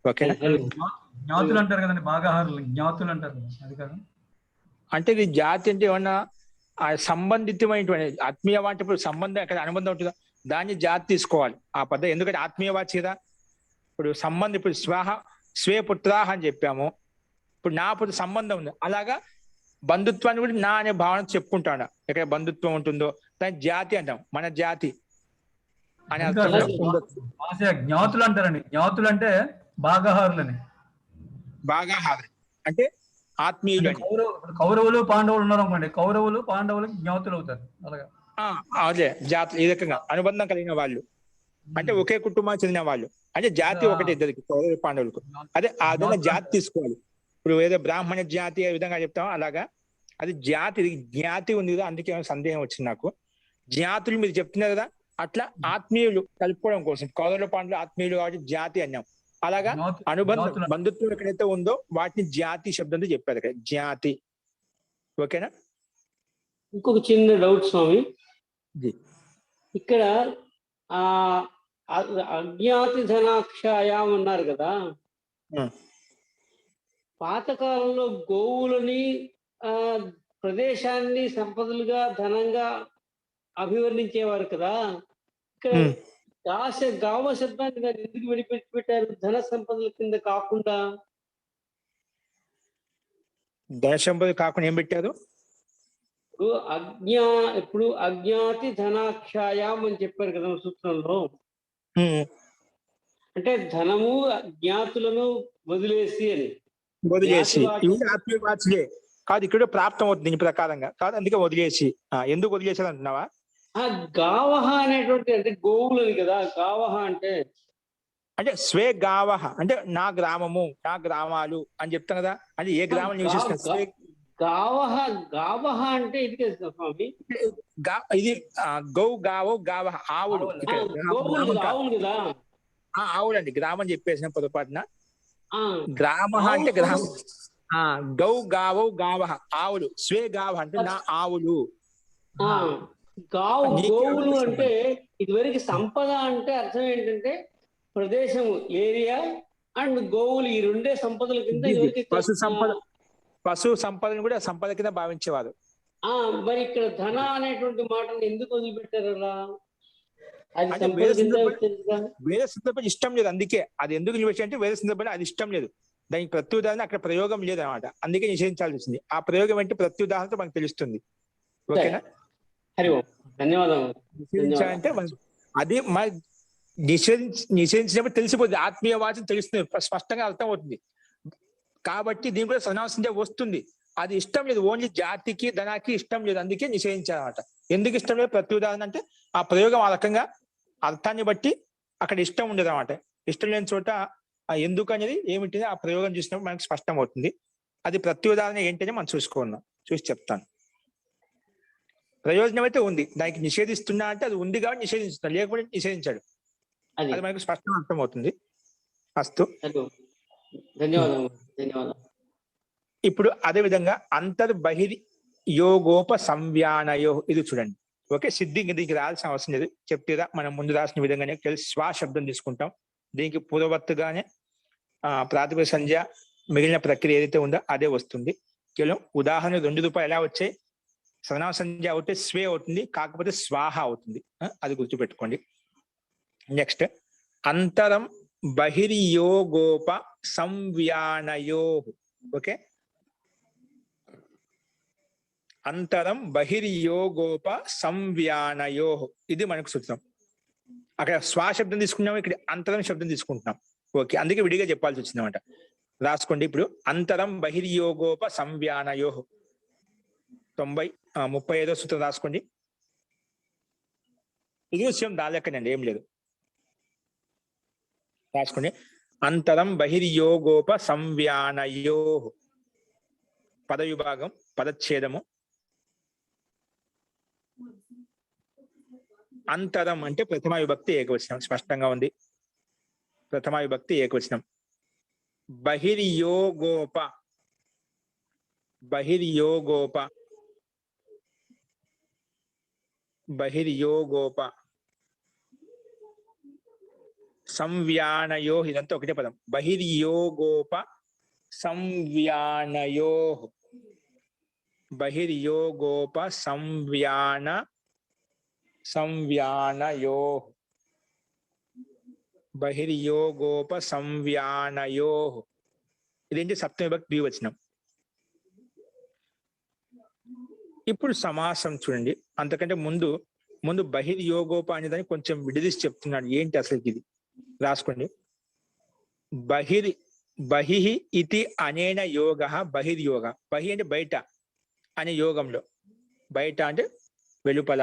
ఓకేనా? జ్ఞాతులు అంటారు కదండి, భాగాహారులు జ్ఞాతులు అంటారు కదా, అది కదా. అంటే ఇది జాతి అంటే ఏమన్నా సంబంధితమైనటువంటి ఆత్మీయ వాటి ఇప్పుడు సంబంధం ఎక్కడ అనుబంధం ఉంటుందో దాన్ని జాతి తీసుకోవాలి ఆ పద్ధతి. ఎందుకంటే ఆత్మీయ వాచి కదా. ఇప్పుడు సంబంధం ఇప్పుడు స్వే పుత్రాహ అని చెప్పాము. ఇప్పుడు నా ఇప్పుడు సంబంధం ఉంది. అలాగా బంధుత్వాన్ని కూడా నా అనే భావన చెప్పుకుంటాడు. ఎక్కడ బంధుత్వం ఉంటుందో దాని జాతి అంటాం. మన జాతి అని అర్థం. జ్ఞాతులు అంటారండి. జ్ఞాతులు అంటే భాగాహారులని. భాగాహారు అంటే ఆత్మీయులు. కౌరవులు పాండవులు ఉన్నారు అనుకోండి, కౌరవులు పాండవులకి జ్ఞాతులు అవుతారు. అలాగా అదే జాతి. ఈ రకంగా అనుబంధం కలిగిన వాళ్ళు అంటే ఒకే కుటుంబానికి చెందిన వాళ్ళు అంటే జాతి ఒకటి ఇద్దరికి, కౌరవ పాండవులకు. అదే ఆ విధంగా జాతి తీసుకోవాలి. ఇప్పుడు ఏదో బ్రాహ్మణ జాతి ఏ విధంగా చెప్తామో అలాగా అది జాతి. జ్ఞాతి ఉంది కదా, అందుకే సందేహం వచ్చింది నాకు. జాతులు మీరు చెప్తున్నారు కదా, అట్లా ఆత్మీయులు కలుపుకోవడం కోసం కౌరవ పాండవులు ఆత్మీయులు కాబట్టి జాతి అన్నాం. అలాగా అనుబంధం బంధుత్వం ఎక్కడైతే ఉందో వాటిని జాతి శబ్దంతో చెప్పారు కదా, జాతి. ఓకేనా? ఇంకొక చిన్న డౌట్ స్వామి. ఇక్కడ ఆ అజ్ఞాతి ధనాక్షయాం అన్నారు కదా, పాతకాలంలో గోవులని ప్రదేశాన్ని సంపదలుగా ధనంగా అభివర్ణించేవారు కదా. ఇక్కడ గావ శబ్దాన్ని దాన్ని ఎందుకు విడిపెట్టి పెట్టారు ధన సంపదల కింద కాకుండా? ధన సంపద కాకుండా ఏం పెట్టారు? ఇప్పుడు అజ్ఞాతి ధనాక్షయాం అని చెప్పారు కదా సూత్రంలో. అంటే ధనము జ్ఞాతులను వదిలేసి అని. వదిలేసి ఆత్మీయ వాచులే కాదు, ఇక్కడ ప్రాప్తం అవుతుంది దీని ప్రకారంగా కాదు, అందుకే వదిలేసి. ఎందుకు వదిలేసారు అంటున్నావా? గావహ అనేటువంటి అంటే గోవులని కదా. గావహ అంటే స్వే గావహ అంటే నా గ్రామము, నా గ్రామాలు అని చెప్తాం కదా. అది ఏ గ్రామం నివసిస్తున్నా. గావహ గావహ అంటే ఇది కదా స్వామి. ఇది గౌ గావో గావహ ఆవులు. ఆవులు కదా. ఆవులండి, గ్రామం చెప్పేసిన పొరపాటున. గ్రామ అంటే గ్రామం. గౌ గావో గావహ ఆవులు. స్వే గావ అంటే నా ఆవులు. గోవులు అంటే ఇదివరకు సంపద అంటే అర్థం ఏంటంటే ప్రదేశము, ఏరియా అండ్ గోవులు, ఈ రెండే సంపదల కింద పశు సంపదను కూడా సంపద కింద భావించేవారు. మరి ఇక్కడ ధన అనేటువంటి మాటను ఎందుకు వదిలిపెట్టారు అలా? అది వేరే సందర్భం ఇష్టం లేదు, అందుకే అది ఎందుకు నిలిచి అంటే వేరే సందర్భంలో అది ఇష్టం లేదు. దానికి ప్రత్యుదాహరణ అక్కడ ప్రయోగం లేదు అనమాట, అందుకే నిషేధించాల్సి వచ్చింది. ఆ ప్రయోగం అంటే ప్రత్యుదాహరణతో మనకు తెలుస్తుంది. ఓకేనా? హరి ఓం. ధన్యవాదాలు. నిషేధించాలంటే అది నిషేధించినప్పుడు తెలిసిపోతుంది. ఆత్మీయ వాచన తెలుస్తుంది, స్పష్టంగా అర్థం అవుతుంది. కాబట్టి దీని కూడా సనావసంజ వస్తుంది. అది ఇష్టం లేదు, ఓన్లీ జాతికి ధనానికి ఇష్టం లేదు, అందుకే నిషేధించాలన్నమాట. ఎందుకు ఇష్టం లేదు? ప్రత్యుదాహరణ అంటే ఆ ప్రయోగం ఆ రకంగా అర్థాన్ని బట్టి అక్కడ ఇష్టం ఉండదు అనమాట. ఇష్టం లేని చోట ఎందుకు అనేది ఏమిటి ఆ ప్రయోగం చూసినప్పుడు మనకి స్పష్టం అవుతుంది. అది ప్రత్యుదాహరణ ఏంటనే మనం చూసి చెప్తాను. ప్రయోజనం అయితే ఉంది, దానికి నిషేధిస్తున్నా అంటే అది ఉంది కాబట్టి నిషేధిస్తున్నా, లేకపోతే నిషేధించాడు. అది మనకు స్పష్టంగా అర్థం అవుతుంది. అస్తు. ధన్యవాదాలు. ఇప్పుడు అదే విధంగా అంతర్బహిర్ యోగోప సంవ్యానయో, ఇది చూడండి. ఓకే, సిద్ధి ఇంక దీనికి రాల్సిన అవసరం లేదు. చెప్తేదా మనం ముందు రాసిన విధంగానే కలిసి స్వా శబ్దం తీసుకుంటాం. దీనికి పూర్వవర్తుగానే ప్రాతిపదిక సంధ్య మిగిలిన ప్రక్రియ ఏదైతే ఉందో అదే వస్తుంది. కేవలం ఉదాహరణ 2 రూపాయలు ఎలా వచ్చాయి, సర్వనామ సంధ్య అవుతే స్వే అవుతుంది, కాకపోతే స్వాహ అవుతుంది. అది గుర్తుపెట్టుకోండి. నెక్స్ట్ అంతరం బహిర్యోగోప సంవ్యానయో. ఓకే, అంతరం బహిర్యోగోప సంవ్యానయో, ఇది మనకు సూత్రం. అక్కడ స్వా శబ్దం తీసుకున్నాము, ఇక్కడ అంతరం శబ్దం తీసుకుంటున్నాం. ఓకే, అందుకే విడిగా చెప్పాల్సి వచ్చిందన్నమాట. రాసుకోండి ఇప్పుడు. అంతరం బహిర్యోగోప సంవ్యానయో 35వ సూత్రం రాసుకోండి. ఇది విషయం దాలెక్కనండి, ఏం లేదు. రాసుకోండి. అంతరం బహిర్యోగోప సంవ్యానయో, పద విభాగం, పదచ్ఛేదము. అంతరం అంటే ప్రథమ విభక్తి ఏకవచనం, స్పష్టంగా ఉంది. ప్రథమ విభక్తి ఏకవచనం. బహిర్యోగోప, బహిర్యోగోప, బహిర్యోగోప సంవ్యానయో, ఇదంతా ఒకటే పదం. బహిర్యోగోప సంవ్యానయో, బహిర్యోగోప సంవ్యానయో, బహిర్యోగోప సంవ్యానయో. ఇదేంటి సప్తమ విభక్తి ద్వివచనం. ఇప్పుడు సమాసం చూడండి. అంతకంటే ముందు బహిర్యోగోప అనేదాన్ని కొంచెం విడదీసి చెప్తున్నాడు. ఏంటి అసలు ఇది రాసుకోండి. బహిః ఇతి అనేన యోగ బహిర్యోగ. బహి అంటే బయట అనే యోగంలో, బయట అంటే వెలుపల,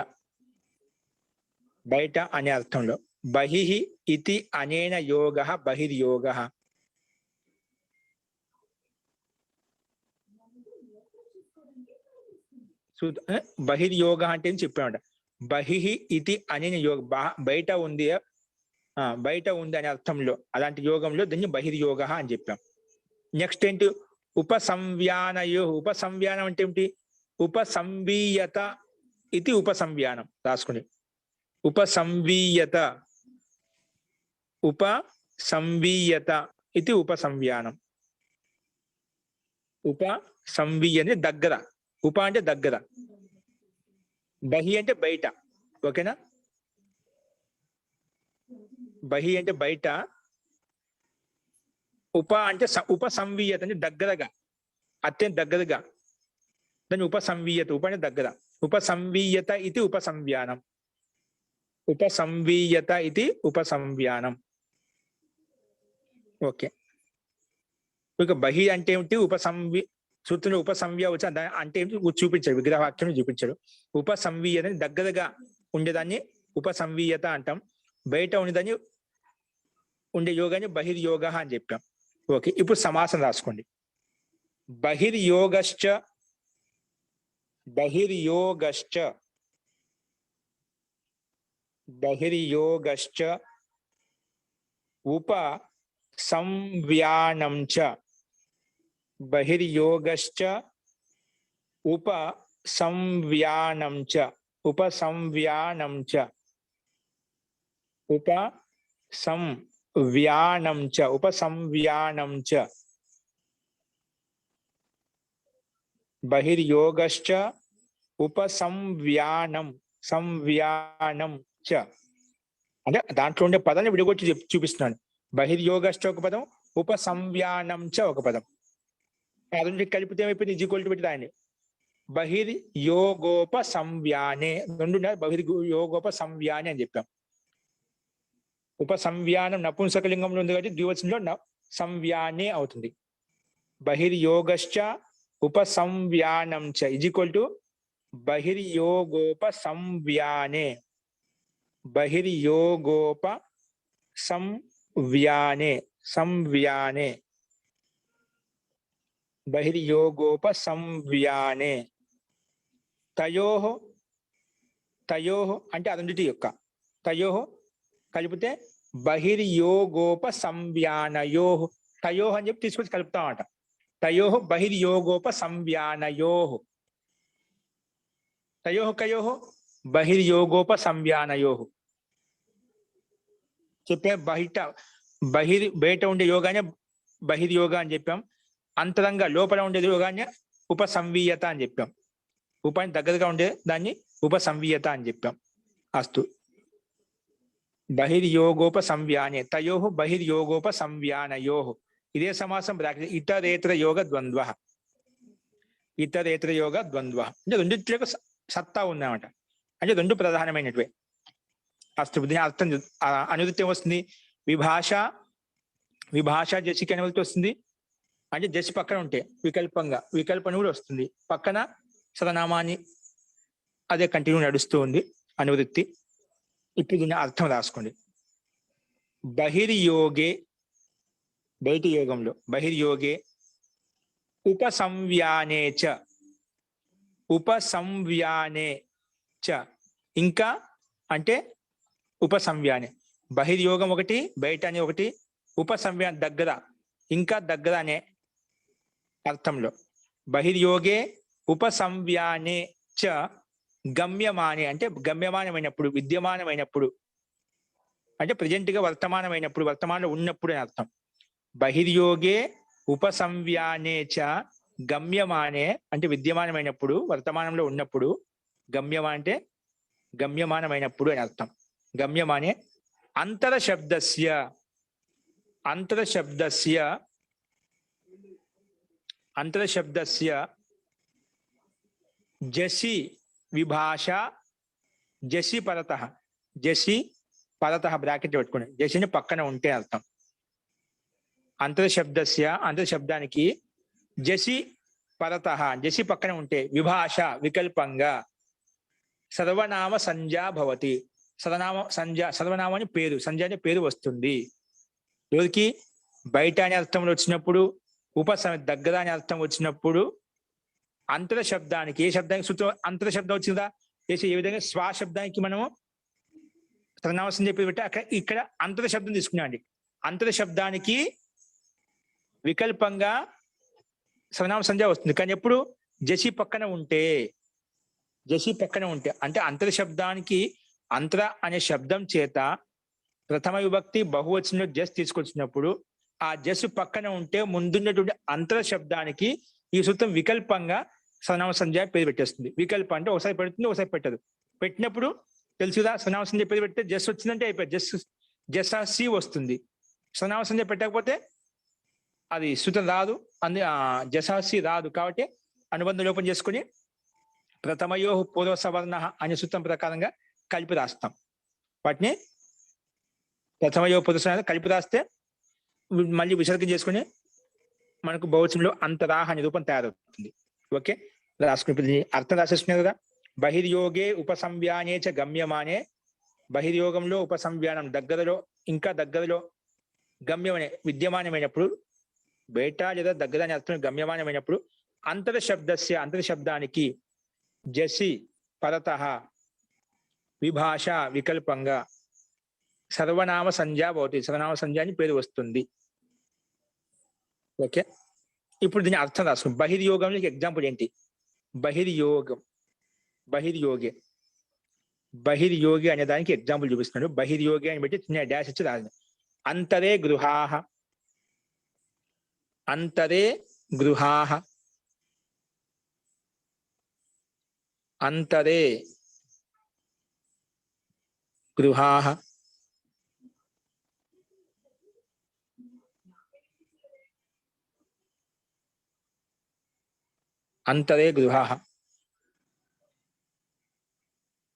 బయట అనే అర్థంలో. బహిః ఇతి అనేన యోగ బహిర్యోగ. బహిర్యోగ అంటే ఏం చెప్పామంట. బహిః ఇతి అనేన యోగ, బయట ఉంది, బయట ఉంది అనే అర్థంలో, అలాంటి యోగంలో దీన్ని బహిర్యోగ అని చెప్పాం. నెక్స్ట్ ఏంటి, ఉపసంవ్యానయో. ఉపసంవ్యానం అంటే ఏమిటి, ఉపసంవీయత ఇది ఉపసంవ్యానం. రాసుకుని ఉపసంవీయత, ఉపసంవీయత ఇది ఉపసంవ్యానం. ఉపసంవీయని దగ్గర, ఉప అంటే దగ్గర, బహి అంటే బయట. ఓకేనా, బహి అంటే బయట, ఉప అంటే ఉపసంవీయత అంటే దగ్గరగా, అత్యంత దగ్గరగా, దాన్ని ఉపసంవీయత. ఉప అంటే దగ్గర. ఉపసంవీయత ఇది ఉపసంవ్యానం. ఉపసంవీయత ఇది ఉపసంవ్యానం. ఓకే, ఇక బహి అంటే ఏమిటి, సూత్రంలో ఉపసంవ్య వచ్చి అంటే ఏమిటి చూపించాడు, విగ్రహవాక్యం చూపించాడు. ఉపసంవీయత దగ్గరగా ఉండేదాన్ని ఉపసంవీయత అంటాం. బయట ఉండేదాన్ని ఉండే యోగాన్ని బహిర్యోగ అని చెప్పాం. ఓకే, ఇప్పుడు సమాసం రాసుకోండి. బహిర్యోగశ్చ, బహిర్యోగశ్చ, బహిర్యోగశ్చ ఉపసంవ్యానం చ, బహిర్యోగశ్చ ఉపసంవ్యానం చ, ఉపసంవ్యానం చ, ఉపసంవ్యానం చ, ఉపసంవ్యానం చ, బహిర్యోగశ్చ ఉపసంవ్యానం, సంవ్యానం చ. అంటే దాంట్లో ఉండే పదాన్ని విడగొట్టి చూపిస్తున్నాను. బహిర్యోగశ్చ ఒక పదం, ఉపసంవ్యానం చ ఒక పదం. అది కలిపితే ఏమైపోయింది, ఈక్వల్ టు పెట్టి రాయండి. బహిర్యోగోప సంవ్యానే, రెండు బహిర్యోగోప సంవ్యానే అని చెప్పాం. ఉపసంవ్యానం నపుంసకలింగంలో ఉంది కాబట్టి ద్వివచనంలో సంవ్యానే అవుతుంది. బహిర్యోగశ్చ ఉపసంవ్యానం చ ఈక్వల్ టు బహిర్యోగోప సంవ్యానే, బహిర్యోగోప సంవ్యానే, సంవ్యానే, బహిర్యోగోప సంవ్యానే. తయోః, తయోః అంటే అదొండిటి యొక్క, తయోః కలిపితే బహిర్యోగోప సంవ్యానయోః. తయోః అని చెప్పి తీసుకొచ్చి కలుపుతామట. తయోః బహిర్యోగోప సంవ్యానయోః. తయోః కయోః బహిర్యోగోపసంవ్యానయో చెప్పాం. బయట ఉండే యోగాన్ని బహిర్యోగ అని చెప్పాం. అంతరంగా లోపల ఉండే యోగాన్ని ఉపసంవీయత అని చెప్పాం. ఉపాన్ని దగ్గరగా ఉండే దాన్ని ఉపసంవీయత అని చెప్పాం. అస్తు బహిర్యోగోపసంవ్యానే తయో బహిర్యోగోపసంవ్యానయో ఇదే సమాసం బ్రాకెట్ ఇతరేతర యోగ ద్వంద్వ. ఇతరేతర యోగ ద్వంద్వ అంటే రెండింటిలో సత్తా ఉందన్నమాట. అంటే రెండు ప్రధానమైనటివే. అస్తు దీని అర్థం అనువృత్తి వస్తుంది. విభాష జసికి అనువృత్తి వస్తుంది. అంటే జసి పక్కన ఉంటే వికల్పం కూడా వస్తుంది. పక్కన సర్వనామాన్ని అదే కంటిన్యూ నడుస్తూ ఉంది అనువృత్తి. ఇప్పుడు దీని అర్థం రాసుకోండి. బహిర్యోగే బయటి యోగంలో బహిర్యోగే ఉపసంవ్యానే చ ఇంకా అంటే ఉపసంవ్యానే బహిర్యోగం ఒకటి బయట అని ఒకటి ఉపసంవ్యాన దగ్గర ఇంకా దగ్గర అనే అర్థంలో బహిర్యోగే ఉపసంవ్యానే చ గమ్యమానే అంటే గమ్యమానమైనప్పుడు విద్యమానమైనప్పుడు అంటే ప్రజెంట్ గా వర్తమానమైనప్పుడు వర్తమానంలో ఉన్నప్పుడు అని అర్థం. బహిర్యోగే ఉపసంవ్యానే చ గమ్యమానే అంటే విద్యమానమైనప్పుడు వర్తమానంలో ఉన్నప్పుడు గమ్యమాన అంటే గమ్యమానమైనప్పుడు అని అర్థం. గమ్యమానే అంతరశబ్దస్య జసి విభాష జసి పరతః బ్రాకెట్ పెట్టుకోండి. జసిని పక్కన ఉంటే అర్థం. అంతరశబ్దానికి జసి పరతః జసి పక్కన ఉంటే విభాష వికల్పంగా సర్వనామ సంజ్ఞా భవతి. సర్వనామాని పేరు సంజ్ఞ అనే పేరు వస్తుంది. ఎవరికి బయట అనే అర్థంలో వచ్చినప్పుడు దగ్గర అనే అర్థం వచ్చినప్పుడు అంతర శబ్దానికి ఏ శబ్దానికి సూత్రం అంతర శబ్దం వచ్చిందా ఏ విధంగా స్వశబ్దానికి మనము సర్వనామ సంజ్ఞ పేరు పెట్టి అక్కడ ఇక్కడ అంతర శబ్దం తీసుకున్నాండి. అంతర శబ్దానికి వికల్పంగా సర్వనామ సంజ్ఞ వస్తుంది. కానీ ఎప్పుడు జసి పక్కన ఉంటే అంటే అంతర శబ్దానికి అంతర అనే శబ్దం చేత ప్రథమ విభక్తి బహువచనంలో జస్ తీసుకొచ్చినప్పుడు ఆ జస్ పక్కన ఉంటే ముందున్నటువంటి అంతర శబ్దానికి ఈ సూత్రం వికల్పంగా సర్వనామ సంజ్ఞ పేరు పెట్టేస్తుంది. వికల్పం అంటే ఒకసారి పెడుతుంది ఒకసారి పెట్టదు. పెట్టినప్పుడు తెలుసుదా సర్వనామ సంజ్ఞ పేరు పెడితే జస్ వచ్చిందంటే అయిపోయింది. జసాసి వస్తుంది. సర్వనామ సంజ్ఞ పెట్టకపోతే అది సూత్రం రాదు. జసాసి రాదు. కాబట్టి అనుబంధ లోపం చేసుకుని ప్రథమయో పూర్వ సవర్ణ అనే సూత్రం ప్రకారంగా కలిపి రాస్తాం. వాటిని ప్రథమయో పూర్వ సవర్ణ కలిపి రాస్తే మళ్ళీ విసర్గం చేసుకుని మనకు బహువచనంలో అంతరాహ అనే రూపం తయారవుతుంది. ఓకే, రాసుకుని అర్థం రాసేసుకున్నారు కదా. బహిర్యోగే ఉపసంవ్యానే చ గమ్యమానే బహిర్యోగంలో ఉపసంవ్యానం దగ్గరలో ఇంకా దగ్గరలో గమ్యమనే విద్యమానమైనప్పుడు బయట లేదా దగ్గర అనే అర్థం గమ్యమానమైనప్పుడు అంతర శబ్దానికి జసి పరతః విభాష వికల్పంగా సర్వనామ సంజ్ఞా భవతి. సర్వనామ సంజ్ఞ అని పేరు వస్తుంది. ఓకే, ఇప్పుడు దీని అర్థం రాసుకుందాం. బహిర్యోగంలో ఎగ్జాంపుల్ ఏంటి? బహిర్యోగి అనే దానికి ఎగ్జాంపుల్ చూపిస్తున్నాడు. బహిర్యోగి అని బట్టి చిన్న డాష్ ఇచ్చి రాదు. అంతరే గృహాః అంతరే గృహాః అంతరే గృహాః అంతరే గృహాః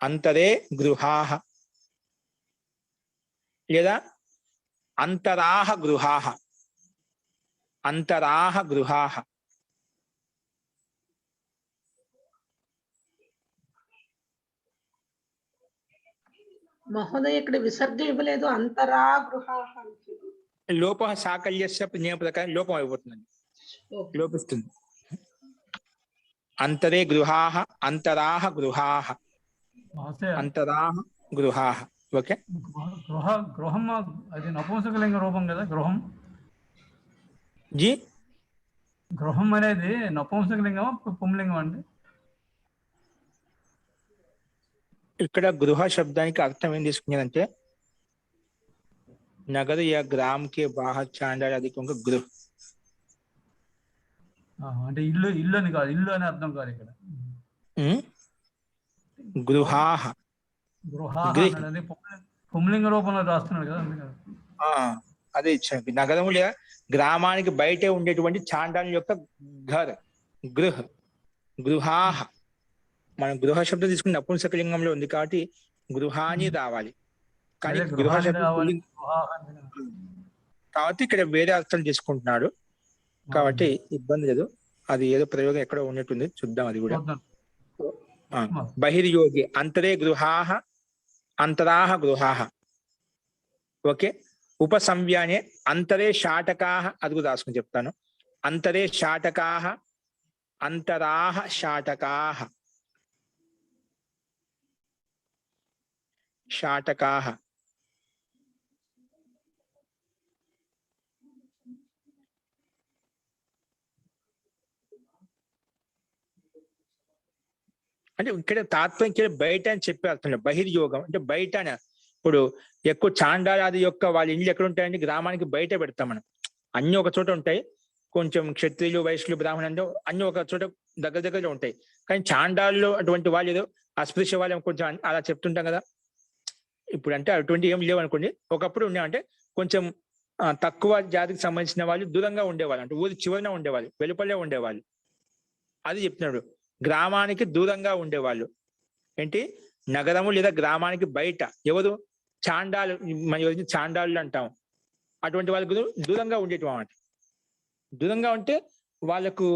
అంతరే గృహాః లేదా అంతరాః గృహాః అంతరాః గృహాః మహోదయ ఇక్కడ విసర్గ ఇవ్వలేదు. అంతరా గృహాః లోప సాకల్యస్య నియమ ప్రకారం లోపం అయిపోతుందండి, లోపిస్తుంది. అంతరే గృహాః అంతరాః గృహాః అంతరాః గృహాః. ఓకే, గృహం అది నపుంసకలింగ రూపం కదా. జీ గృహం అనేది నపుంసకలింగమా పుంలింగం అండి? ఇక్కడ గృహ శబ్దానికి అర్థం ఏం తీసుకునేదంటే నగర యా గ్రామ్ కే బాహర్ చాండాల అధికంగా గృహ. అంటే ఇల్లు ఇల్లు అని కాదు, ఇల్లు అని అర్థం కాదు ఇక్కడ. గృహాహ గృహాహ గృహ్. అనేది పుంలింగ రూపంలో రాస్తున్నాడు కదా, అందుకని. అదే ఇచ్చాను. నగరముల గ్రామానికి బయటే ఉండేటువంటి చాండాల యొక్క ఘర్ గృహ్ గృహాహ. మనం గృహ శబ్దం తీసుకుని నపుంసకలింగంలో ఉంది కాబట్టి గృహాని రావాలి. కానీ అదే గృహ గృహాని శబ్దం రావాలి, పుల్లింగ గృహాహ అని. కాబట్టి ఇక్కడ వేరే అర్థం చేసుకుంటున్నాడు కాబట్టి ఇబ్బంది లేదు. అది ఏదో ప్రయోగం ఎక్కడో ఉన్నట్టుంది, చూద్దాం అది కూడా. చూద్దాం. బహిర్యోగి అంతరే గృహాహ అంతరాహ గృహాహ. ఓకే. ఉపసంవ్యానే అంతరే శాటకాహ, అది కూడా రాసుకుని చెప్తాను. అంతరే శాటకాహ అంతరాహ శాటకాహ శాటకాహ. అంటే ఇక్కడ తాత్విక బయట అని చెప్పే అర్థం లేదు. బహిర్యోగం అంటే బయట అని. ఇప్పుడు ఎక్కువ చాండాలాది యొక్క వాళ్ళ ఇల్లు ఎక్కడ ఉంటాయండి? గ్రామానికి బయట పెడతాం మనం. అన్ని ఒక చోట ఉంటాయి. కొంచెం క్షత్రియులు వైశ్యులు బ్రాహ్మణులు అన్ని ఒక చోట దగ్గర దగ్గరలో ఉంటాయి. కానీ చాండాల్లో అటువంటి వాళ్ళు ఏదో అస్పృశ్య వాళ్ళు కొంచెం అలా చెప్తుంటాం కదా. ఇప్పుడు అంటే అటువంటి ఏం లేవు అనుకోండి. ఒకప్పుడు ఉన్నాయంటే కొంచెం తక్కువ జాతికి సంబంధించిన వాళ్ళు దూరంగా ఉండేవాళ్ళు, అంటే ఊరి చివరిన ఉండేవాళ్ళు, వెలుపలే ఉండేవాళ్ళు. అది చెప్తున్నాడు. గ్రామానికి దూరంగా ఉండేవాళ్ళు ఏంటి? నగరము లేదా గ్రామానికి బయట ఎవరు? చాండాలు, మన చాండాలు అంటాం. అటువంటి వాళ్ళకు దూరంగా ఉండేటివి అన్నమాట. దూరంగా ఉంటే వాళ్ళకు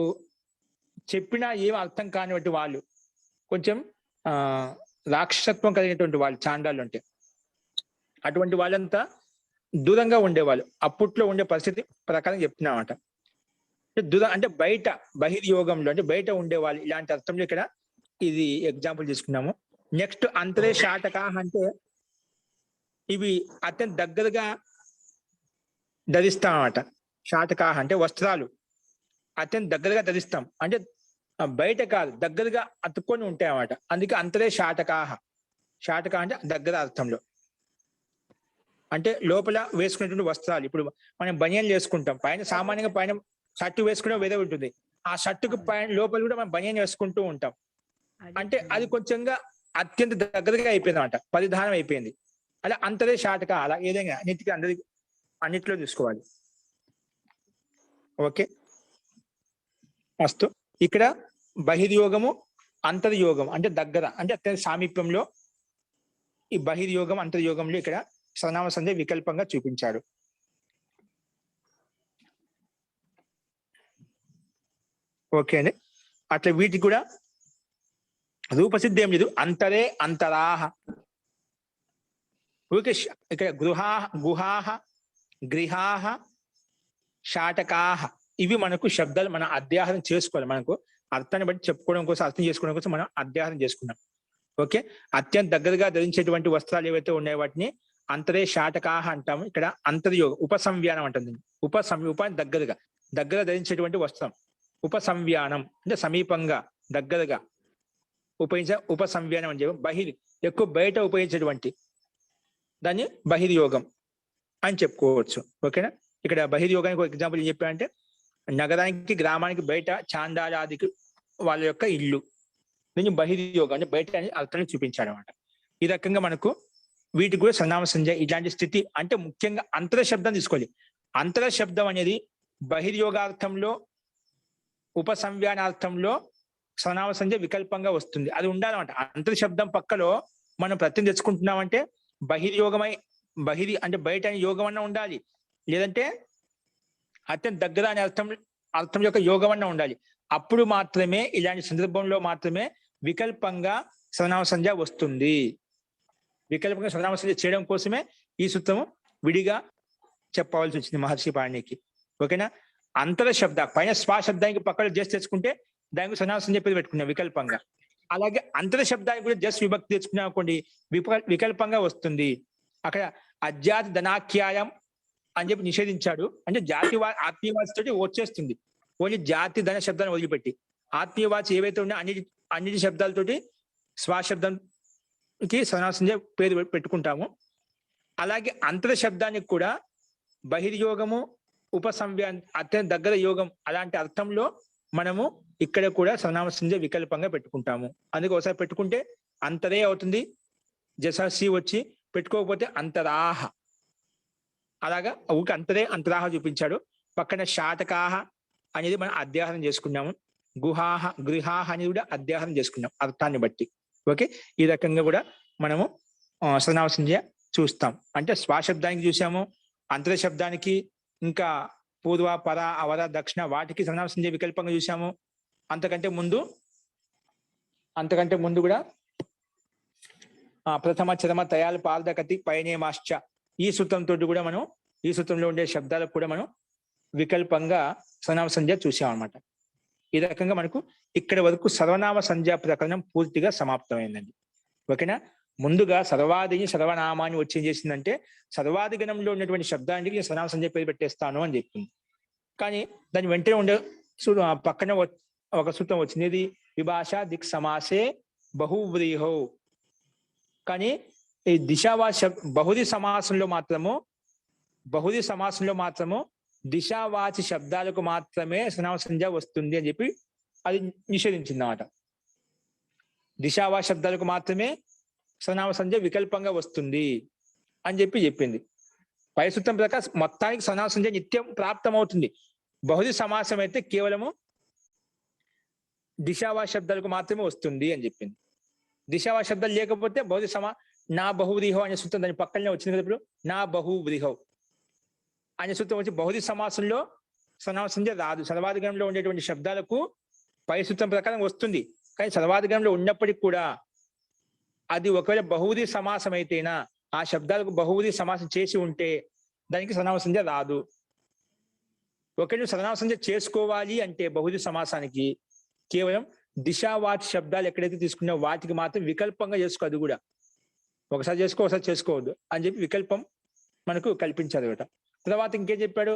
చెప్పినా ఏం అర్థం కానివంటి వాళ్ళు, కొంచెం రాక్షసత్వం కలిగినటువంటి వాళ్ళు చాండాలు అంటే. అటువంటి వాళ్ళంతా దూరంగా ఉండేవాళ్ళు. అప్పట్లో ఉండే పరిస్థితి ప్రకారం చెప్తున్నామన్నమాట. దూరం అంటే బయట, బహిర్యోగంలో అంటే బయట ఉండేవాళ్ళు, ఇలాంటి అర్థంలో ఇక్కడ ఇది ఎగ్జాంపుల్ తీసుకున్నాము. నెక్స్ట్ అంతరే శాటకాహ అంటే ఇవి అత్యంత దగ్గరగా ధరిస్తాం అన్నమాట. శాటకాహ అంటే వస్త్రాలు అత్యంత దగ్గరగా ధరిస్తాం, అంటే బయట కాదు, దగ్గరగా అతుక్కొని ఉంటాయి అన్నమాట. అందుకే అంతరే శాటకాహ. శాటక అంటే దగ్గర అర్థంలో, అంటే లోపల వేసుకునేటువంటి వస్త్రాలు. ఇప్పుడు మనం బనియన్లు వేసుకుంటాం, పైన సామాన్యంగా పైన షర్టు వేసుకునే వేరే ఉంటుంది. ఆ షర్టుకు పైన లోపల కూడా మనం బనియన్ వేసుకుంటూ ఉంటాం. అంటే అది కొంచెంగా అత్యంత దగ్గరగా అయిపోయింది అన్నమాట, పరిధానం అయిపోయింది. అలా అంతరే శాటక. అలా ఏదైనా అన్నిటికీ అన్నిట్లో తీసుకోవాలి. ఓకే, అస్తు. ఇక్కడ బహిర్యోగము అంతర్యోగం అంటే దగ్గర, అంటే అత్యంత సామీప్యంలో. ఈ బహిర్యోగం అంతర్యోగంలో ఇక్కడ సర్వనామ సంధ్య వికల్పంగా చూపించాడు. ఓకే అండి. అట్లా వీటికి కూడా రూపసిద్ధి ఏం లేదు. అంతరే అంతరాహ. ఓకే. ఇక్కడ గుహాహ గృహాహ శాటకాహ, ఇవి మనకు శబ్దాలు మనం అధ్యాహరణ చేసుకోవాలి. మనకు అర్థాన్ని బట్టి చెప్పుకోవడం కోసం, అర్థం చేసుకోవడం కోసం మనం అధ్యాహరణ చేసుకున్నాం. ఓకే. అత్యంత దగ్గరగా ధరించేటువంటి వస్త్రాలు ఏవైతే ఉన్నాయో వాటిని అంతరే శాటకాహ అంటాము. ఇక్కడ అంతర్యోగం ఉపసంవ్యానం అంటుంది. ఉప దగ్గర ధరించేటువంటి వస్త్రం. ఉపసంవ్యానం అంటే సమీపంగా, దగ్గరగా ఉపయోగించే ఉపసంవ్యానం అని చెప్పి ఎక్కువ బయట ఉపయోగించేటువంటి దాన్ని బహిర్యోగం అని చెప్పుకోవచ్చు. ఓకేనా. ఇక్కడ బహిర్యోగానికి ఒక ఎగ్జాంపుల్ ఏం చెప్పారంటే నగరానికి గ్రామానికి బయట చాండాలాదికి వాళ్ళ యొక్క ఇల్లు, దీన్ని బహిర్యోగం అంటే బయట అని అర్థాన్ని చూపించాడు అనమాట. ఈ రకంగా మనకు వీటికి కూడా సర్వనామ సంధ్య ఇలాంటి స్థితి. అంటే ముఖ్యంగా అంతర శబ్దం తీసుకోవాలి. అంతర శబ్దం అనేది బహిర్యోగార్థంలో, ఉపసంవ్యానార్థంలో సర్వనామ సంధ్య వికల్పంగా వస్తుంది. అది ఉండాలన్నమాట. అంతర శబ్దం పక్కలో మనం ప్రత్యయం తెచ్చుకుంటున్నామంటే బహిర్యోగమై, అంటే బయట అని యోగం అన్న ఉండాలి, లేదంటే అత్యంత దగ్గర అనే అర్థం యొక్క యోగం అన్న ఉండాలి. అప్పుడు మాత్రమే, ఇలాంటి సందర్భంలో మాత్రమే వికల్పంగా సర్వనామ సంధ్య వస్తుంది. వికల్పంగా సర్వనామ సంధ్య చేయడం కోసమే ఈ సూత్రము విడిగా చెప్పవలసి వచ్చింది మహర్షి పాణినికి. ఓకేనా. అంతర శబ్ద పైన స్వా శబ్దానికి పక్కన జస్ట్ తెచ్చుకుంటే దానికి సర్వనామ సంధ్య పేరు పెట్టుకున్నాం వికల్పంగా. అలాగే అంతర శబ్దానికి కూడా జస్ట్ విభక్తి తెచ్చుకున్నాం అనుకోండి, వికల్పంగా వస్తుంది. అక్కడ అజాతి ధనాఖ్యాయం అని చెప్పి నిషేధించాడు. అంటే ఆత్మీయవాచి తోటి వచ్చేస్తుంది. ఓన్లీ జాతి ధన శబ్దాన్ని వదిలిపెట్టి ఆత్మీయవాచి ఏవైతే ఉన్నాయో అన్నిటి శబ్దాలతోటి స్వాశబ్దం సర్వనామ సంధ్య పేరు పెట్టుకుంటాము. అలాగే అంతర శబ్దానికి కూడా బహిర్యోగము, ఉపసంవ్య అత్యంత దగ్గర యోగం అలాంటి అర్థంలో మనము ఇక్కడ కూడా సర్వనామ సంధ్య వికల్పంగా పెట్టుకుంటాము. అందుకే ఒకసారి పెట్టుకుంటే అంతరే అవుతుంది, జససి వచ్చి, పెట్టుకోకపోతే అంతరాహ. అలాగా ఊరికి అంతరే అంతరాహ చూపించాడు. పక్కన శాతకాహ అనేది మనం అధ్యాహనం చేసుకున్నాము. గుహాహ గృహాహ అనేది కూడా అధ్యాహనం చేసుకున్నాం అర్థాన్ని బట్టి. ఓకే, ఈ రకంగా కూడా మనము సర్వనామ సంధ్య చూస్తాం. అంటే స్వాశబ్దానికి చూసాము, అంతర శబ్దానికి, ఇంకా పూర్వ, పర, అవర, దక్షిణ వాటికి సర్వనామ సంధ్య వికల్పంగా చూసాము. అంతకంటే ముందు కూడా ప్రథమ, చరమ, తయాలు, పార్దకతి, పైనేమాశ్చ ఈ సూత్రంతో కూడా మనం ఈ సూత్రంలో ఉండే శబ్దాలకు కూడా మనం వికల్పంగా సర్వనామ సంధ్య చూసామన్నమాట. ఈ రకంగా మనకు ఇక్కడ వరకు సర్వనామ సంధ్యా ప్రకరణం పూర్తిగా సమాప్తమైందండి. ఓకేనా. ముందుగా సర్వాదిని సర్వనామాన్ని వచ్చి ఏం చేసిందంటే సర్వాది గణంలో ఉన్నటువంటి శబ్దానికి నేను సర్వనామ సంధ్య పేరు పెట్టేస్తాను అని చెప్పింది. కానీ దాని వెంటనే ఉండే పక్కన ఒక సూత్రం వచ్చింది, ఇది విభాష దిక్ సమాసే బహువ్రీహౌ. కానీ ఈ దిశావాచ బహుది సమాసంలో మాత్రము దిశావాచి శబ్దాలకు మాత్రమే సర్వనామ సంధ్య వస్తుంది అని చెప్పి అది నిషేధించింది అన్నమాట. దిశావాచ శబ్దాలకు మాత్రమే సర్వనామ సంధ్య వికల్పంగా వస్తుంది అని చెప్పింది. పై సూత్రం ప్రకారం మొత్తానికి సర్వనామ సంధ్య నిత్యం ప్రాప్తమవుతుంది. బహుది సమాసం అయితే కేవలము దిశావాచ శబ్దాలకు మాత్రమే వస్తుంది అని చెప్పింది. దిశావాచ శబ్దాలు లేకపోతే బహుది నా బహువ్రీహో అనే సూత్రం దాని పక్కనే వచ్చింది కదా. ఇప్పుడు నా బహువ్రీహో అనే సూత్రం వచ్చి బహుది సమాసంలో సర్వనామ సంధ్య రాదు. సర్వాధిగణంలో ఉండేటువంటి శబ్దాలకు పై సూత్రం ప్రకారం వస్తుంది. కానీ సర్వాధిగణంలో ఉన్నప్పటికీ కూడా అది ఒకవేళ బహువుది సమాసం అయితేనా ఆ శబ్దాలకు బహువుది సమాసం చేసి ఉంటే దానికి సర్వనామ సంధ్య రాదు. ఒకవేళ సర్వనామ సంధ్య చేసుకోవాలి అంటే బహువుది సమాసానికి కేవలం దిశావాచి శబ్దాలు ఎక్కడైతే తీసుకున్నా వాటికి మాత్రం వికల్పంగా చేసుకో. అది కూడా ఒకసారి చేసుకో, ఒకసారి చేసుకోవద్దు అని చెప్పి వికల్పం మనకు కల్పించారు అన్నమాట. తర్వాత ఇంకేం చెప్పాడు,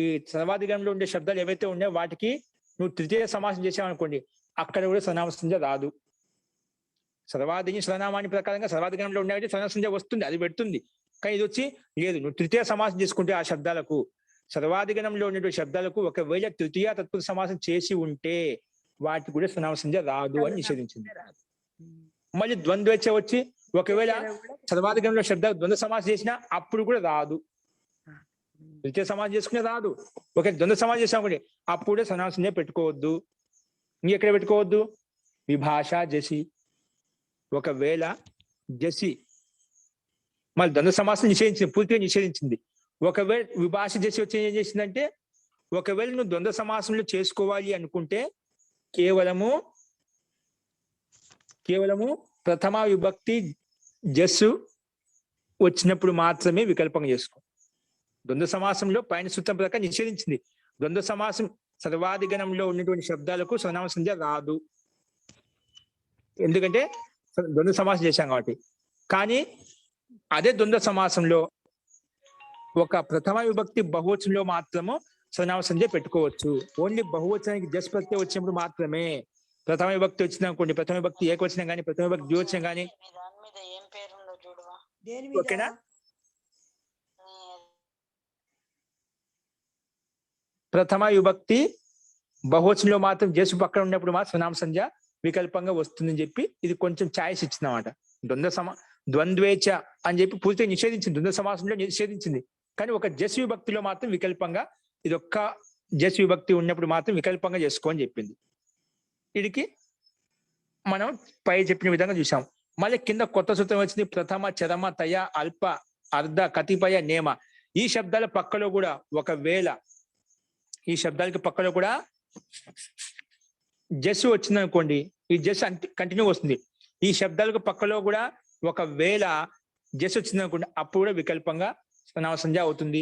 ఈ సర్వాధిగణంలో ఉండే శబ్దాలు ఏవైతే ఉన్నాయో వాటికి నువ్వు తృతీయ సమాసం చేసావనుకోండి అక్కడ కూడా సర్వనామ సంధ్య రాదు. సర్వాధిని సర్వనామాని ప్రకారంగా సర్వాధిగణంలో ఉన్నాయంటే సర్వనామ సంధ్య వస్తుంది, అది పెడుతుంది. కానీ ఇది వచ్చి లేదు, నువ్వు తృతీయ సమాసం చేసుకుంటే ఆ శబ్దాలకు సర్వాధిగణంలో ఉన్నటువంటి శబ్దాలకు ఒకవేళ తృతీయ తత్పురుష సమాసం చేసి ఉంటే వాటికి కూడా సర్వనామ సంధ్య రాదు అని నిషేధించింది. మళ్ళీ ద్వంద్వేచ్ఛ వచ్చి ఒకవేళ సర్వాధిగణంలో శబ్దాలు ద్వంద్వ సమాసం చేసినా అప్పుడు కూడా రాదు. తృతీయ సమాసం చేసుకునే రాదు. ఒక ద్వంద్వ సమాసం చేసామనుకోండి అప్పుడే సర్వనామ సంధ్య పెట్టుకోవద్దు. ఇంకెక్కడ పెట్టుకోవద్దు, విభాష జసి. ఒకవేళ జసి మళ్ళీ ద్వంద్వ సమాసం నిషేధించింది, పూర్తిగా నిషేధించింది. ఒకవేళ విభాష జసి వచ్చి ఏం చేసిందంటే ఒకవేళ నువ్వు ద్వంద్వ సమాసంలో చేసుకోవాలి అనుకుంటే కేవలము ప్రథమ విభక్తి జస్సు వచ్చినప్పుడు మాత్రమే వికల్పంగా చేసుకో. ద్వంద్వ సమాసంలో పైన సూత్రం ప్రకారం నిషేధించింది. ద్వంద్వ సమాసం సర్వాధిగణంలో ఉన్నటువంటి శబ్దాలకు సర్వనామ సంధ్య రాదు, ఎందుకంటే ద్వంద్వ సమాసం చేశాం కాబట్టి. కానీ అదే ద్వంద్వ సమాసంలో ఒక ప్రథమ విభక్తి బహువచనంలో మాత్రము సర్వనామ సంధ్య పెట్టుకోవచ్చు. ఓన్లీ బహువచనానికి జస్ ప్రత్యయం వచ్చినప్పుడు మాత్రమే. ప్రథమ విభక్తి వచ్చింది అనుకోండి, ప్రథమ విభక్తి ఏకవచనం కానీ ప్రథమ విభక్తి ద్వివచనం కానీ, ఓకేనా. ప్రథమ విభక్తి బహువచనంలో మాత్రం జస్సు పక్కన ఉన్నప్పుడు మాత్రం సర్వనామ సంధ్య వికల్పంగా వస్తుందని చెప్పి ఇది కొంచెం ఛాయిస్ ఇచ్చిందన్నమాట. ద్వంద్వేచ్ఛ అని చెప్పి పూర్తిగా నిషేధించింది, ద్వంద్వ సమాసంలో నిషేధించింది. కానీ ఒక జస్ విభక్తిలో మాత్రం వికల్పంగా, ఇది ఒక్క జస్ విభక్తి ఉన్నప్పుడు మాత్రం వికల్పంగా చేసుకో అని చెప్పింది. వీడికి మనం పై చెప్పిన విధంగా చూసాం. మళ్ళీ కింద కొత్త సూత్రం వచ్చింది, ప్రథమ, చరమ, తయ, అల్ప, అర్ధ, కతిపయ, నేమ. ఈ శబ్దాల పక్కలో కూడా ఒకవేళ ఈ శబ్దాలకి పక్కలో కూడా జస్సు వచ్చింది అనుకోండి, ఈ జస్ కంటిన్యూ వస్తుంది. ఈ శబ్దాలకు పక్కలో కూడా ఒకవేళ జస్ వచ్చింది అనుకోండి అప్పుడు కూడా వికల్పంగా సర్వనామ సంధ్య అవుతుంది.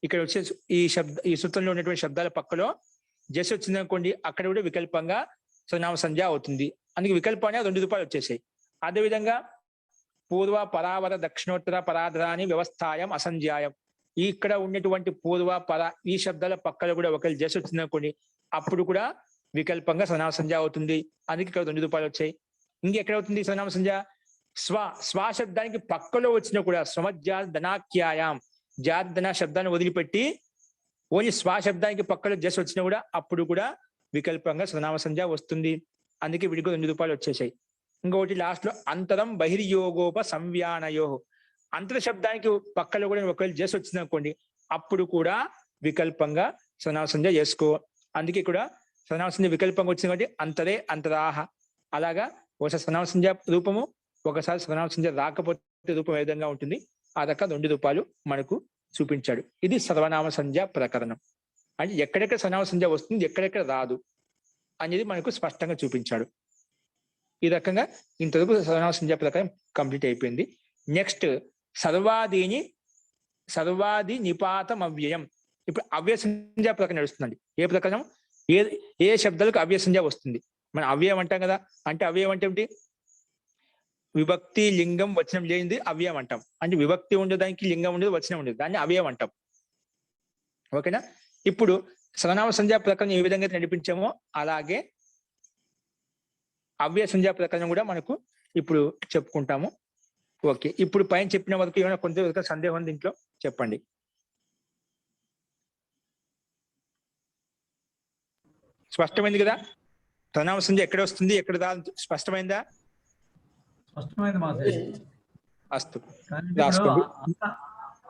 ఇక్కడ వచ్చే ఈ సూత్రంలో ఉన్నటువంటి శబ్దాల పక్కలో జస్ వచ్చింది అనుకోండి అక్కడ కూడా వికల్పంగా సర్వనామ సంధ్య అవుతుంది. అందుకే వికల్పాన్ని 2 రూపాయలు వచ్చేసాయి. అదేవిధంగా పూర్వ, పరావర, దక్షిణోత్తర, పరాధర అని వ్యవస్థాయం అసంధ్యాయం. ఇక్కడ ఉన్నటువంటి పూర్వ, పర ఈ శబ్దాల పక్కలో కూడా ఒకవేళ జస్ వచ్చింది అనుకోండి అప్పుడు కూడా వికల్పంగా సర్వనామ సంధ్య అవుతుంది. అందుకే ఇక్కడ 2 రూపాయలు వచ్చాయి. ఇంకెక్కడ అవుతుంది సర్వనామ సంధ్య, స్వా శబ్దానికి పక్కలో వచ్చినా కూడా స్వమజ్జాధనాఖ్యాయాం జాధన శబ్దాన్ని వదిలిపెట్టి ఓన్లీ స్వా శబ్దానికి పక్కలో జస్ వచ్చినా కూడా అప్పుడు కూడా వికల్పంగా సర్వనామ సంధ్య వస్తుంది. అందుకే వీడికి 2 రూపాయలు వచ్చేసాయి. ఇంకొకటి లాస్ట్ లో అంతరం బహిర్యోగోప సంవ్యానయో, అంతర శబ్దానికి పక్కలో కూడా ఒకవేళ జస్ వచ్చింది అనుకోండి అప్పుడు కూడా వికల్పంగా సర్వనామ సంధ్య చేసుకో. అందుకే కూడా సర్వనామ సంధ్య వికల్పంగా వచ్చింది కాబట్టి అంతరే అంతరాహ. అలాగా ఒకసారి సర్వనామ సంధ్య రూపము, ఒకసారి సర్వనామ సంధ్య రాకపోతే రూపం ఏ విధంగా ఉంటుంది ఆ రకంగా 2 రూపాయలు మనకు చూపించాడు. ఇది సర్వనామ సంధ్య ప్రకరణం. అంటే ఎక్కడెక్కడ సర్వనామ సంధ్య వస్తుంది, ఎక్కడెక్కడ రాదు అనేది మనకు స్పష్టంగా చూపించాడు. ఈ రకంగా ఇంతవరకు సర్వనామ సంధ్య ప్రకారం కంప్లీట్ అయిపోయింది. నెక్స్ట్ సర్వాది నిపాతం అవ్యయం. ఇప్పుడు అవ్యయ సంధ్య ప్రకారం నడుస్తుందండి. ఏ ప్రకారం? ఏ శబ్దాలకు అవ్యయ సంధ్య వస్తుంది. మనం అవ్యయం అంటాం కదా. అంటే అవ్యయం అంటే ఏమిటి? విభక్తి లింగం వచనం లేనిది అవ్యయం అంటాం. అంటే విభక్తి ఉండేదానికి లింగం ఉండేది, వచనం ఉండేది, దాన్ని అవ్యయం అంటాం. ఓకేనా? ఇప్పుడు సర్వనామ సంధ్య ప్రకారం ఏ విధంగా నడిపించామో అలాగే అవ్యయ సంధ్య ప్రకారం కూడా మనకు ఇప్పుడు చెప్పుకుంటాము. ఓకే, ఇప్పుడు పైన చెప్పిన వరకు ఏమైనా కొంత సందేహం ఉంది దీంట్లో చెప్పండి. స్పష్టమైంది కదా? సర్వనామ సంధ్య ఎక్కడ వస్తుంది, ఎక్కడ రాదు, స్పష్టమైందా? స్పష్టమైంది మాస్టర్. అస్తు. కానీ ఇప్పుడు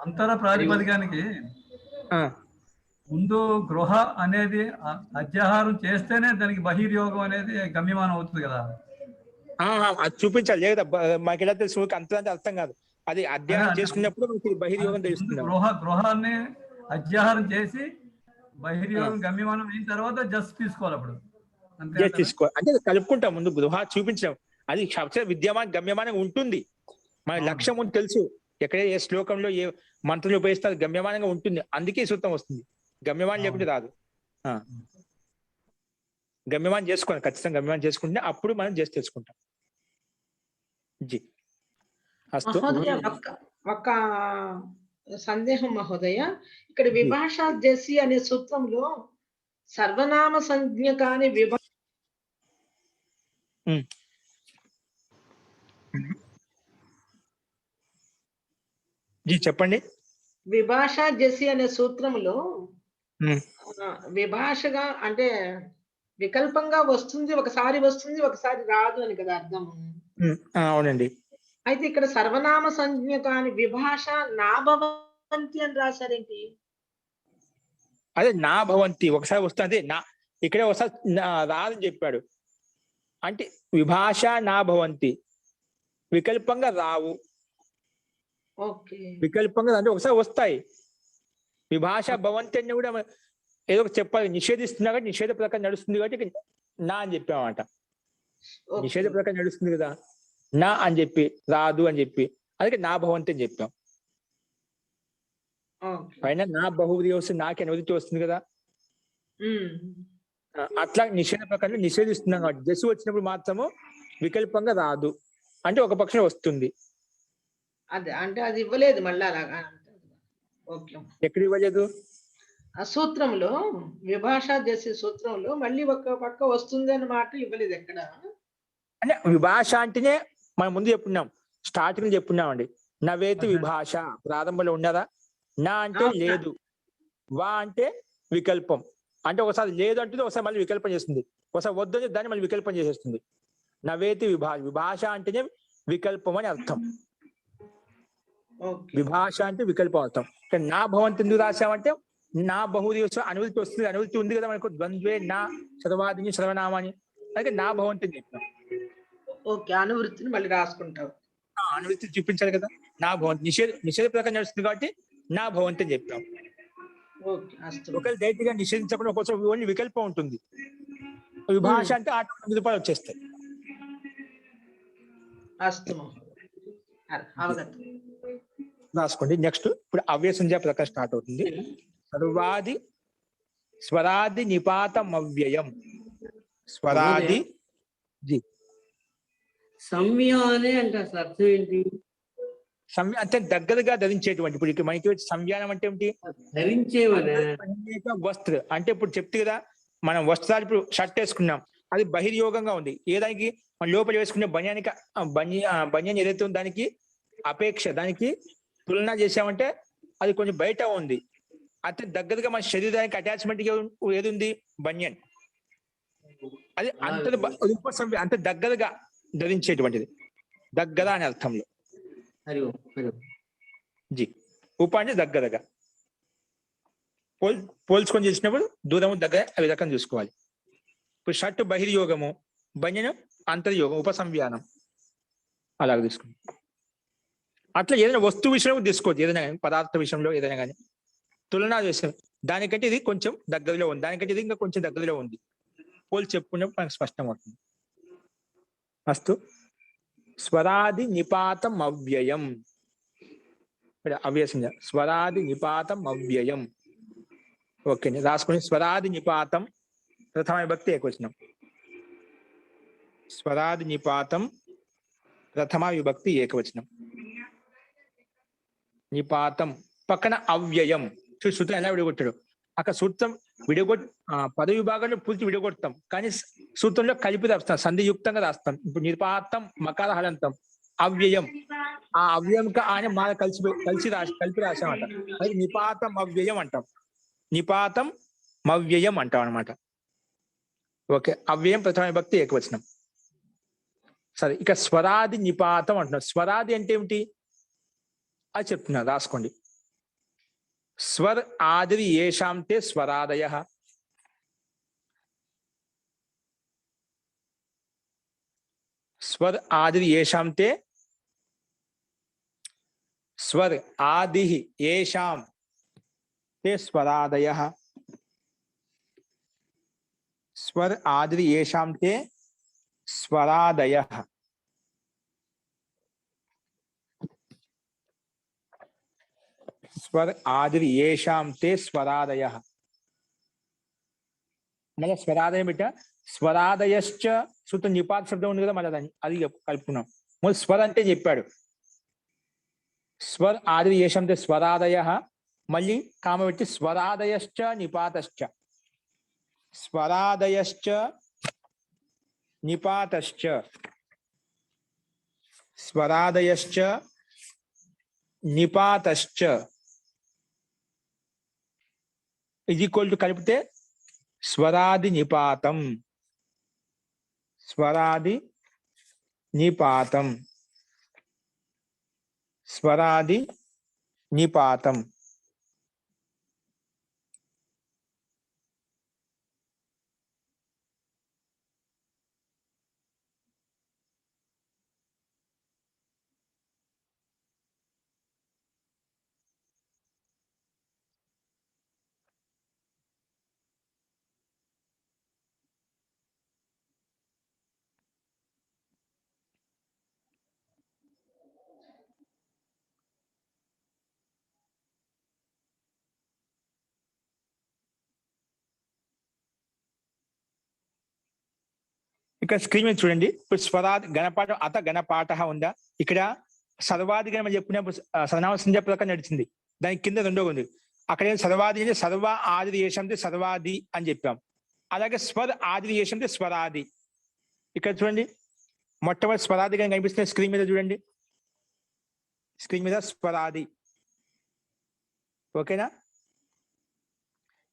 అంతర ప్రాతిపదికానికి ముందు గృహ అనేది అధ్యాహారం చేస్తేనే దానికి బహిర్యోగం అనేది గమ్యమానం అవుతుంది కదా. అది చూపించాలి. లేదా మాకు ఎలా తెలుసు? అంత అర్థం కాదు. అది అధ్యాహారం చేసుకున్నప్పుడు మనకి బహిర్యోగం తెలుస్తుంది. గృహాన్ని అధ్యాహారం చేసి బహిర్యోగం గమ్యమానం అయిన తర్వాత జస్ట్ తీసుకోవాలి. అప్పుడు తీసుకో అంటే కలుపుకుంటాం. ముందు గృహ చూపించాం, అది విద్యమాన గమ్యమానం ఉంటుంది. మన లక్ష్యం ఉంది తెలుసు. ఎక్కడ ఏ శ్లోకంలో ఏ మంత్రులు ఉపయోగిస్తారు గమ్యమానంగా ఉంటుంది. అందుకే సూత్రం వస్తుంది. గమ్యమానం లేకుంటే రాదు. గమ్యమానం చేసుకోండి, ఖచ్చితంగా గమ్యమానం చేసుకుంటే అప్పుడు మనం చేసి తెలుసుకుంటాం. జీ అస్తు. ఒక సందేహం మహోదయ, ఇక్కడ విభాష జసి అనే సూత్రంలో సర్వనామ సంజ్ఞ కాని జీ చెప్పండి. విభాష జసి అనే సూత్రంలో విభాషగా అంటే వికల్పంగా వస్తుంది, ఒకసారి వస్తుంది ఒకసారి రాదు అని కదా అర్థం. అవునండి. అయితే ఇక్కడ సర్వనామ సంజ్ఞ కాని విభాష నా భవంతి అని రాశారేంటి? అదే నా భవంతి ఒకసారి వస్తుంది, నా ఇక్కడ ఒకసారి రాదని చెప్పాడు. అంటే విభాష నా భవంతి వికల్పంగా రావు. వికల్పంగా అంటే ఒకసారి వస్తాయి. విభాష భవంతి అని కూడా ఏదో చెప్పాలి. నిషేధిస్తున్నా కాబట్టి నిషేధ ప్రకారం నడుస్తుంది కాబట్టి నా అని చెప్పామన్నమాట. నిషేధ ప్రకారం నడుస్తుంది కదా, నా అని చెప్పి రాదు అని చెప్పి, అందుకే నా భవంతి అని చెప్పాం. పైన నా బహువృతి వస్తుంది, నాకి అనువృతి వస్తుంది కదా. అట్లా నిషేధ ప్రకారం నిషేధిస్తున్నాం కాబట్టి జసు వచ్చినప్పుడు మాత్రము వికల్పంగా రాదు. అంటే ఒక పక్షం వస్తుంది. అదే అంటే అది ఇవ్వలేదు మళ్ళీ అలాగా. ఎక్కడ ఇవ్వలేదు? ఆ సూత్రంలో విభాష చేసే సూత్రంలో మళ్ళీ ఒక పక్క వస్తుంది అన్న మాట ఇవ్వలేదు ఎక్కడ. అంటే విభాష అంటేనే మనం ముందు చెప్పుకున్నాం, స్టార్టింగ్ చెప్పుకున్నామండి. నవేతి విభాష ప్రారంభంలో ఉన్నదా. నా అంటే లేదు, వా అంటే వికల్పం. అంటే ఒకసారి లేదు అంటుంది, ఒకసారి మళ్ళీ వికల్పం చేస్తుంది, ఒకసారి వద్దు అంటే దాన్ని మళ్ళీ వికల్పం చేసేస్తుంది. నవేతి విభాష అంటేనే వికల్పం అని అర్థం. విభాష అంటే వికల్పం అర్థం. నా భవంతి ఎందుకు రాశామంటే నా బహువృతి అనువృత్తి వస్తుంది. అనువృత్తి ఉంది కదా మనకు, ద్వంద్వే నా సర్వాదిని సర్వనామాని, అలాగే నా భవంతి అని చెప్తాం. అనువృత్తిని మళ్ళీ రాసుకుంటాం. అనువృత్తి చూపించాలి కదా. నా భవంతి నిషేధ ప్రకారం నడుస్తుంది కాబట్టి నా భవంతి అని చెప్తాం. ఒకవేళ డైరెక్ట్ గా నిషేధించకుండా ఒక్కోసారి ఓన్లీ వికల్పం ఉంటుంది. విభాష అంటే ఆటోమేటిక్ రూపాయలు వచ్చేస్తాయి. రాసుకోండి. నెక్స్ట్ ఇప్పుడు అవ్యయ సంధ్య ప్రకారం స్టార్ట్ అవుతుంది. సర్వాది స్వరాది నిపాతం అవ్యయం. స్వరాది సంవ్యానే అంటే అసలు అర్థం ఏంటి? సంవ్య అంటే దగ్గరగా ధరించేటువంటి. ఇప్పుడు మనకి సంవ్యానం అంటే ఏమిటి? ధరించేవనే వస్త్ర అంటే ఇప్పుడు చెప్తే కదా, మనం వస్త్రాలు ఇప్పుడు షర్ట్ వేసుకున్నాం, అది బహిర్యోగంగా ఉంది. ఏ దానికి మన లోపల వేసుకునే బన్యానికి బన్యాన్ ఏదైతే ఉందో దానికి అపేక్ష, దానికి తులన చేసామంటే అది కొంచెం బయట ఉంది. అతి దగ్గరగా మన శరీరానికి అటాచ్మెంట్ ఏది ఉంది? బన్యన్. అది అంత దగ్గరగా ధరించేటువంటిది, దగ్గర అనే అర్థంలో. జీ ఉప అంటే దగ్గరగా, పోల్చుకొని చేసినప్పుడు దూరము దగ్గర అవి రకం చూసుకోవాలి. ఇప్పుడు షర్ట్ బహిర్యోగము, బన్యను అంతర్యోగం, ఉపసంవ్యానం అలాగ తీసుకుంటాం. అట్లా ఏదైనా వస్తువు విషయంలో తీసుకోవచ్చు, ఏదైనా కానీ పదార్థ విషయంలో ఏదైనా కానీ తులనా చేసాం. దానికంటే ఇది కొంచెం దగ్గరలో ఉంది, దానికంటే ఇది ఇంకా కొంచెం దగ్గరలో ఉంది, పోల్చి చెప్పుకున్నప్పుడు మనకు స్పష్టం అవుతుంది. అస్తు. స్వరాది నిపాతం అవ్యయం. అవ్యసం స్వరాది నిపాతం అవ్యయం. ఓకే, రాసుకుని స్వరాది నిపాతం ప్రథమ విభక్తి ఏకవచనం. స్వరాది నిపాతం ప్రథమ విభక్తి ఏకవచనం. నిపాతం పక్కన అవ్యయం. సూత్రం ఎలా విడగొట్టాడు అక్కడ. సూత్రం పదవి విభాగంలో పూర్తి విడగొడతాం, కానీ సూత్రంలో కలిపి రాస్తాం, సంధియుక్తంగా రాస్తాం. ఇప్పుడు నిపాతం మకార హలంతం, అవ్యయం ఆ అవ్యయంక ఆయన మా కలిపి రాసామంట. అది నిపాతం అవ్యయం అంటాం, నిపాతం అవ్యయం అంటాం అనమాట. ఓకే, అవ్యయం ప్రథమ విభక్తి ఏకవచనం. సరే, ఇక స్వరాది నిపాతం అంటున్నారు. స్వరాది అంటే ఏమిటి అది చెప్తున్నారు, రాసుకోండి. స్వర్ ఆదిరి ఏషాంతే స్వరాదయ. స్వర్ ఆదిరి ఏషాంతే, స్వర్ ఆది ఏషాం తే స్వరాదయ. స్వర్ ఆదిరి ఏషాం తే స్వరాదయ. స్వర్ ఆదిరి ఏషాం తే స్వరాదయ. మళ్ళీ స్వరాదయం బిడ్డ, స్వరాదయశ్చ సూత్రం నిపాత శబ్దం ఉంది కదా, మళ్ళీ దాన్ని అది కలుపుకున్నాం. మొదటి స్వర్ అంటే చెప్పాడు, స్వర్ ఆదిరి ఏషాం తే స్వరాదయ, మళ్ళీ కామ పెట్టి స్వరాదయశ్చ నిపాతశ్చ. స్వరాదయశ్చ నిపాతశ్చ, స్వరాదయశ్చ నిపాతశ్చ ఇది ఈక్వల్ టు కలిపితే స్వరాది నిపాతం. స్వరాది నిపాతం, స్వరాది నిపాతం. ఇక్కడ స్క్రీన్ మీద చూడండి. ఇప్పుడు స్వరాది గణపాఠం అత గణపాఠ ఉందా, ఇక్కడ సర్వాది గణం చెప్పుకున్నప్పుడు సర్వనామ సంజ్ఞ ప్రకారం నడిచింది, దాని కింద రెండో ఉంది. అక్కడ సర్వాది అంటే సర్వ ఆది ఏషంతే సర్వాది అని చెప్పాం. అలాగే స్వర్ ఆది ఏషంతే స్వరాది. ఇక్కడ చూడండి, మొట్టమొదటి స్వరాది గణం కనిపిస్తుంది స్క్రీన్ మీద చూడండి, స్క్రీన్ మీద స్వరాది. ఓకేనా?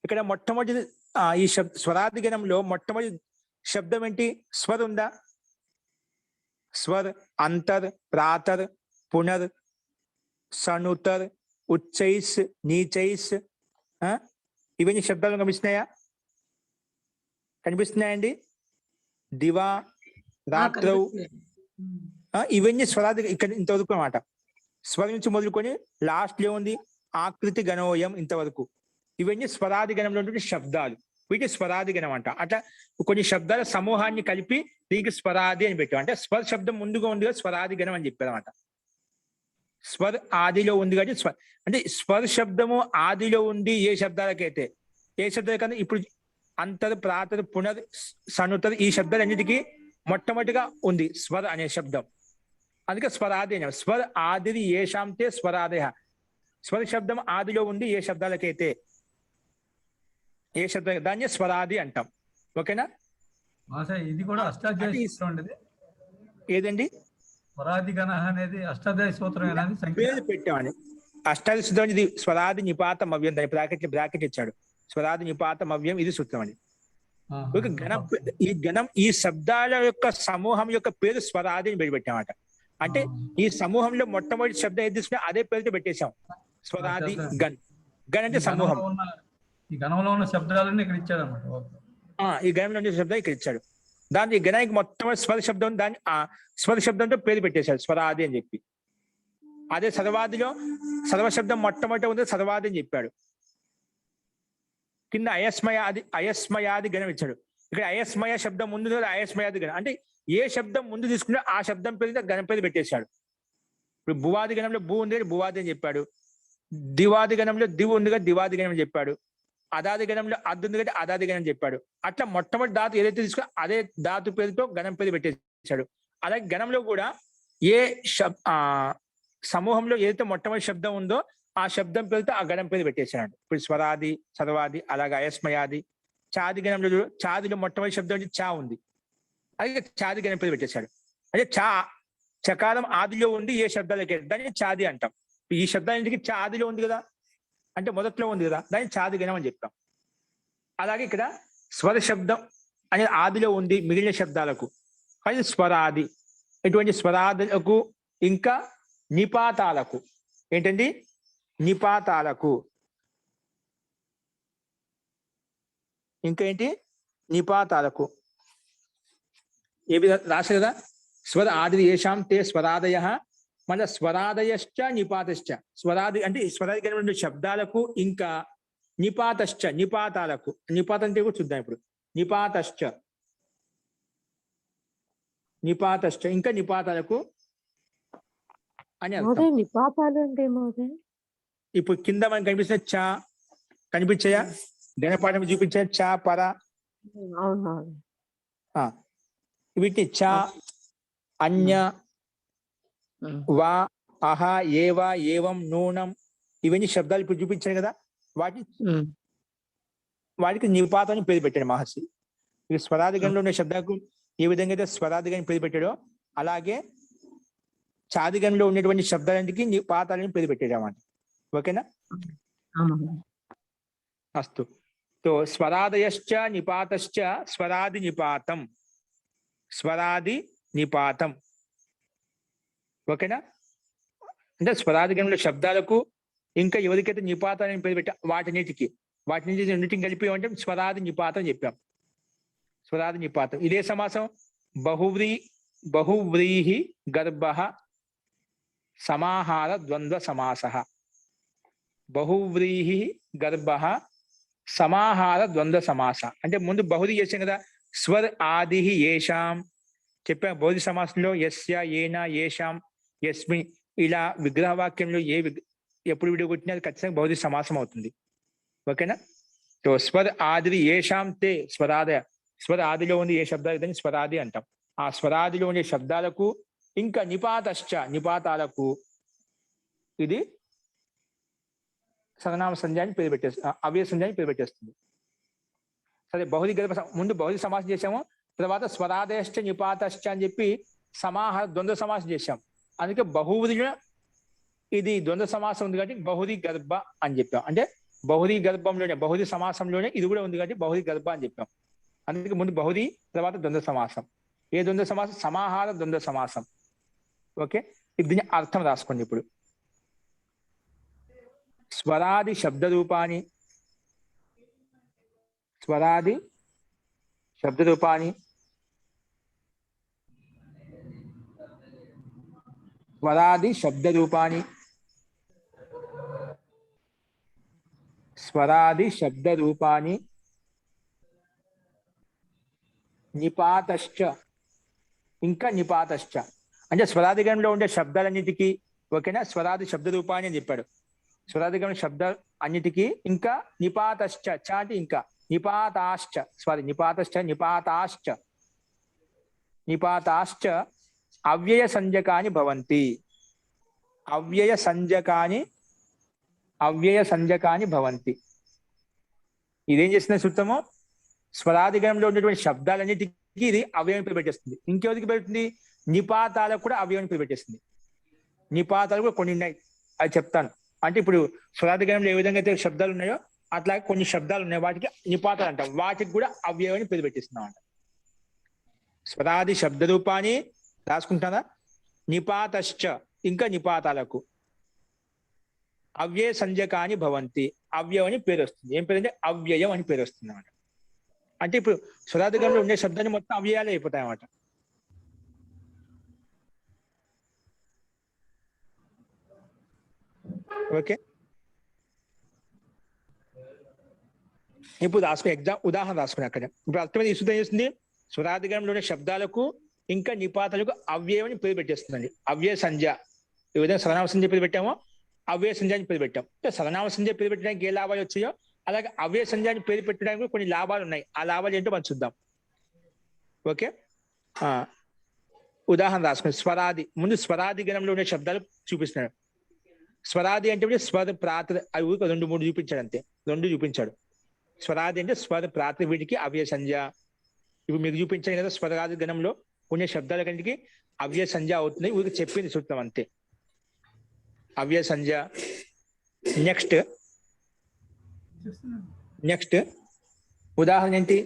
ఇక్కడ మొట్టమొదటి ఈ స్వరాది గణంలో మొట్టమొదటి శబ్దం ఏంటి? స్వర్ ఉందా? స్వర్, అంతర్, ప్రాతర్, పునర్, సనుతర్, ఉచ్చైస్, నీచైస్, ఇవన్నీ శబ్దాలు కనిపిస్తున్నాయా? కనిపిస్తున్నాయండి? దివా, రాత్రౌ, ఇవన్నీ స్వరాది. ఇక్కడ ఇంతవరకు అన్నమాట. స్వరం నుంచి మొదలుకొని లాస్ట్ లో ఉంది ఆకృతి గణోయం ఇంతవరకు. ఇవన్నీ స్వరాది గణంలో శబ్దాలు, వీటి స్వరాది గణం అంట. అట్లా కొన్ని శబ్దాల సమూహాన్ని కలిపి దీనికి స్వరాది అని పెట్టాం. అంటే స్వర్ శబ్దం ముందుగా ఉంది స్వరాది గణం అని చెప్పారన్నమాట. స్వర్ ఆదిలో ఉంది కాబట్టి స్వర్ అంటే స్వర్ శబ్దము ఆదిలో ఉంది ఏ శబ్దాలకైతే. ఏ శబ్దాలకైతే ఇప్పుడు అంతర్, ప్రాతర్, పునర్, సనుతర్ ఈ శబ్దాలన్నిటికీ మొట్టమొదటిగా ఉంది స్వర్ అనే శబ్దం. అందుకే స్వరాది అనే. స్వర్ ఆదిరి ఏషాంతే స్వరాదయ. స్వర శబ్దం ఆదిలో ఉంది ఏ శబ్దాలకైతే, ఏ శబ్దం దాన్ని స్వరాది అంటాం. ఓకేనా? మహాశయ ఇది కూడా అష్టాధ్యాయ అంటే సూత్రం అండి ఇది. ఏదండి స్వరాది గణ అనేది అష్టాధ్యాయ సూత్రం ఏనాది సంఖ్య పేరు పెట్టామని అష్టాది సూత్రం ఇది స్వరాది నిపాతం అవ్యం దాని బ్రాకెట్ ఇచ్చాడు స్వరాది నిపాతం అవ్యం ఇది సూత్రం అని ఒక గణం ఈ శబ్దాల యొక్క సమూహం యొక్క పేరు స్వరాది అని పేరు పెట్టామట అంటే ఈ సమూహంలో మొట్టమొదటి శబ్దం ఏది తీసుకున్నా అదే పేరుతో పెట్టేశాం స్వరాది గణ్ గణ్ అంటే సమూహం ఈ గణంలో ఉన్న శబ్దాలన్నీ ఇక్కడ ఇచ్చాడు అనమాట. ఈ గణంలో ఉన్న శబ్దం ఇక్కడ ఇచ్చాడు దాని ఈ గణానికి మొట్టమొదటి స్వర శబ్దం దాన్ని ఆ స్వర శబ్దంతో పేరు పెట్టేశాడు స్వరాది అని చెప్పి అదే సర్వాదిలో సర్వశబ్దం మొట్టమొదటి ఉంది సర్వాది అని చెప్పాడు కింద అయస్మయాది గణం ఇచ్చాడు ఇక్కడ అయస్మయ శబ్దం ముందు అయస్మయాది గణం అంటే ఏ శబ్దం ముందు తీసుకుంటే ఆ శబ్దం పేరు గణం పేరు పెట్టేశాడు ఇప్పుడు భువాది గణంలో భూ ఉంది భువాది అని చెప్పాడు దివాది గణంలో దివు ఉందిగా దివాది గణం అని చెప్పాడు అదాది గణంలో అద్దు ఉంది కాబట్టి అదాది గణం చెప్పాడు అట్లా మొట్టమొదటి ధాతు ఏదైతే తీసుకున్నా అదే ధాతు పేరుతో గణం పేరు పెట్టేశాడు అలాగే గణంలో కూడా ఏ సమూహంలో ఏదైతే మొట్టమొదటి శబ్దం ఉందో ఆ శబ్దం పేరుతో ఆ గణం పేరు పెట్టేశాడు ఇప్పుడు స్వరాది సర్వాది అలాగే అయస్మయాది చాది గణంలో చాదిలో మొట్టమొదటి శబ్దం అంటే చా ఉంది అలాగే చాది గణం పేరు పెట్టేశాడు అంటే చకారం ఆదిలో ఉండి ఏ శబ్దాలకి దాన్ని చాది అంటాం ఈ శబ్దానికి చా ఆదిలో ఉంది కదా అంటే మొదట్లో ఉంది కదా దాన్ని చాది గణం అని చెప్తాం అలాగే ఇక్కడ స్వర శబ్దం అనేది ఆదిలో ఉంది మిగిలిన శబ్దాలకు కానీ స్వరాది ఇటువంటి స్వరాదులకు ఇంకా నిపాతాలకు ఏంటండి నిపాతాలకు ఇంకా ఏంటి నిపాతాలకు ఏ విధంగా రాశారు కదా స్వర ఆది ఏషాం తే స్వరాదయ మళ్ళీ స్వరాదయశ్చ నిపాతశ్చ స్వరాది అంటే స్వరాది కలిగిన శబ్దాలకు ఇంకా నిపాతశ్చ నిపాతాలకు నిపాతం అంటే కూడా చూద్దాం ఇప్పుడు నిపాతశ్చ ఇంకా నిపాతాలకు అని అర్థం. నిపాతాలు అంటే ఇప్పుడు కింద మనకి కనిపిస్తున్న చా కనిపించాయా గణపాఠం చూపించా చా పర వీటిని చా అన్య వా అహ ఏవా ఏవం నూనం ఇవన్నీ శబ్దాలు ఇప్పుడు చూపించారు కదా వాటికి నిపాతాన్ని పేరు పెట్టాడు మహర్షి ఇక స్వరాదిగణంలో ఉన్న శబ్దాలకు ఏ విధంగా అయితే స్వరాదిగణం పేరు పెట్టాడో అలాగే చాదిగణంలో ఉన్నటువంటి శబ్దాలకి నిపాతాలని పేరు పెట్టాడు అన్నమాట ఓకేనా అస్తు తో స్వరాదయశ్చ నిపాతశ్చ స్వరాది నిపాతం ఓకేనా అంటే స్వరాదిగణంలో శబ్దాలకు ఇంకా ఎవరికైతే నిపాతాలని పేరు పెట్టా వాటిన్నిటికి రెండింటిని కలిపి అంటే స్వరాది నిపాతం చెప్పాం స్వరాది నిపాతం ఇదే సమాసం బహువ్రీహి గర్భ సమాహార ద్వంద్వ సమాస బహువ్రీహి గర్భ సమాహార ద్వంద్వ సమాస అంటే ముందు బహుది చేసాం కదా స్వర్ ఆది ఏషాం చెప్పాం బహుది సమాసంలో యస్య ఏన ఏషాం యస్మి ఇలా విగ్రహవాక్యంలో ఎప్పుడు విడిగొట్టినా అది ఖచ్చితంగా బహుది సమాసం అవుతుంది ఓకేనా సో స్వర్ ఆది ఏషాం తే స్వర ఆదిలో ఉంది ఏ శబ్దాలు దాన్ని స్వరాది అంటాం ఆ స్వరాదిలో ఉండే శబ్దాలకు ఇంకా నిపాతాలకు ఇది సర్వనామ సంధ్యాన్ని పేరు పెట్టేస్తుంది అవ్యయ సంధ్యాన్ని పేరు పెట్టేస్తుంది సరే బహుది గర్భ ముందు బహుది సమాసం చేసాము తర్వాత స్వరాదయశ్చ నిపాతశ్చ అని చెప్పి సమాహార ద్వంద్వ సమాసం చేశాం అందుకే బహువుదిలో ఇది ద్వంద్వ సమాసం ఉంది కాబట్టి బహుది గర్భ అని చెప్పాం అంటే బహుది గర్భంలోనే బహుది సమాసంలోనే ఇది కూడా ఉంది కాబట్టి బహుది గర్భ అని చెప్పాం అందుకే ముందు బహుది తర్వాత ద్వంద్వ సమాసం ఏ ద్వంద్వ సమాసం సమాహార ద్వంద్వ సమాసం ఓకే దీని అర్థం రాసుకోండి ఇప్పుడు స్వరాది శబ్ద రూపాన్ని స్వరాది శబ్ద రూపాన్ని స్వరాది శబ్ద రూపాన్ని స్వరాది శబ్ద రూపాన్ని నిపాతశ్చ ఇంకా నిపాతశ్చ అంటే స్వరాదిగణంలో ఉండే శబ్దాలన్నిటికీ ఓకేనా స్వరాది శబ్ద రూపాన్ని అని చెప్పాడు స్వరాదిగణ శబ్దాలు అన్నిటికీ ఇంకా నిపాతశ్చ చ అంటే ఇంకా నిపాతాశ్చ అవ్యయ సంజ్ఞకాని భవంతి అవ్యయ సంజ్ఞకాని భవంతి ఇదేం చేసిన సూత్రము స్వరాదిగణంలో ఉన్నటువంటి శబ్దాలన్నిటికీ ఇది అవయవం పేరు పెట్టేస్తుంది. ఇంకెవరికి పెడుతుంది? నిపాతాలకు కూడా అవయవం పేరు పెట్టేస్తుంది. నిపాతాలు కూడా కొన్ని ఉన్నాయి, అది చెప్తాను. అంటే ఇప్పుడు స్వరాదిగణంలో ఏ విధంగా అయితే శబ్దాలు ఉన్నాయో అట్లాగే కొన్ని శబ్దాలు ఉన్నాయి, వాటికి నిపాతాలు అంటాం. వాటికి కూడా అవయవాన్ని పేరు పెట్టేస్తున్నాం అంట. స్వరాది శబ్ద రూపాన్ని రాసుకుంటారా? నిపాతశ్చ, ఇంకా నిపాతాలకు అవ్యయ సంజ్ఞకాని భవంతి. అవ్యయం అని పేరు వస్తుంది. ఏం పేరు అంటే అవ్యయం అని పేరు వస్తుంది అన్నమాట. అంటే ఇప్పుడు స్వరాదిగణంలో ఉండే శబ్దాన్ని మొత్తం అవ్యయాలే అయిపోతాయి అన్నమాట. ఓకే, ఇప్పుడు రాసుకునే ఉదాహరణ రాసుకునే అక్కడ. ఇప్పుడు అర్థమైంది. ఈ సూత్రం చేస్తుంది స్వరాదిగణంలోని శబ్దాలకు ఇంకా నిపాతాలకు అవ్యయం అని పేరు పెట్టేస్తుందండి. అవ్యయ సంజ్ఞ, ఈ విధంగా సర్వనామ సంజ్ఞ పేరు పెట్టామో అవ్యయ సంజ్ఞ అని పేరు పెట్టాం. సర్వనామ సంజ్ఞ పేరు పెట్టడానికి ఏ లాభాలు వచ్చాయో అలాగే అవ్యయ సంజ్ఞాన్ని పేరు పెట్టడానికి కొన్ని లాభాలు ఉన్నాయి. ఆ లాభాలు ఏంటో మనం చూద్దాం. ఓకే, ఉదాహరణ రాసుకుని స్వరాది, ముందు స్వరాది గణంలో ఉండే శబ్దాలు చూపిస్తున్నాడు. స్వరాది అంటే స్వర ప్రాత, అవి 2-3 చూపించాడు అంతే, 2 చూపించాడు. స్వరాది అంటే స్వర ప్రాత, వీటికి అవ్యయ సంజ్ఞ. ఇప్పుడు మీకు చూపించాను కదా, స్వరాది గణంలో ఉండే శబ్దాల కంటికి అవ్యయ సంజ్ఞ అవుతుంది. వీరికి చెప్పింది సూత్రం అంతే, అవ్యయ సంజ్ఞ. నెక్స్ట్ ఉదాహరణ ఏంటి?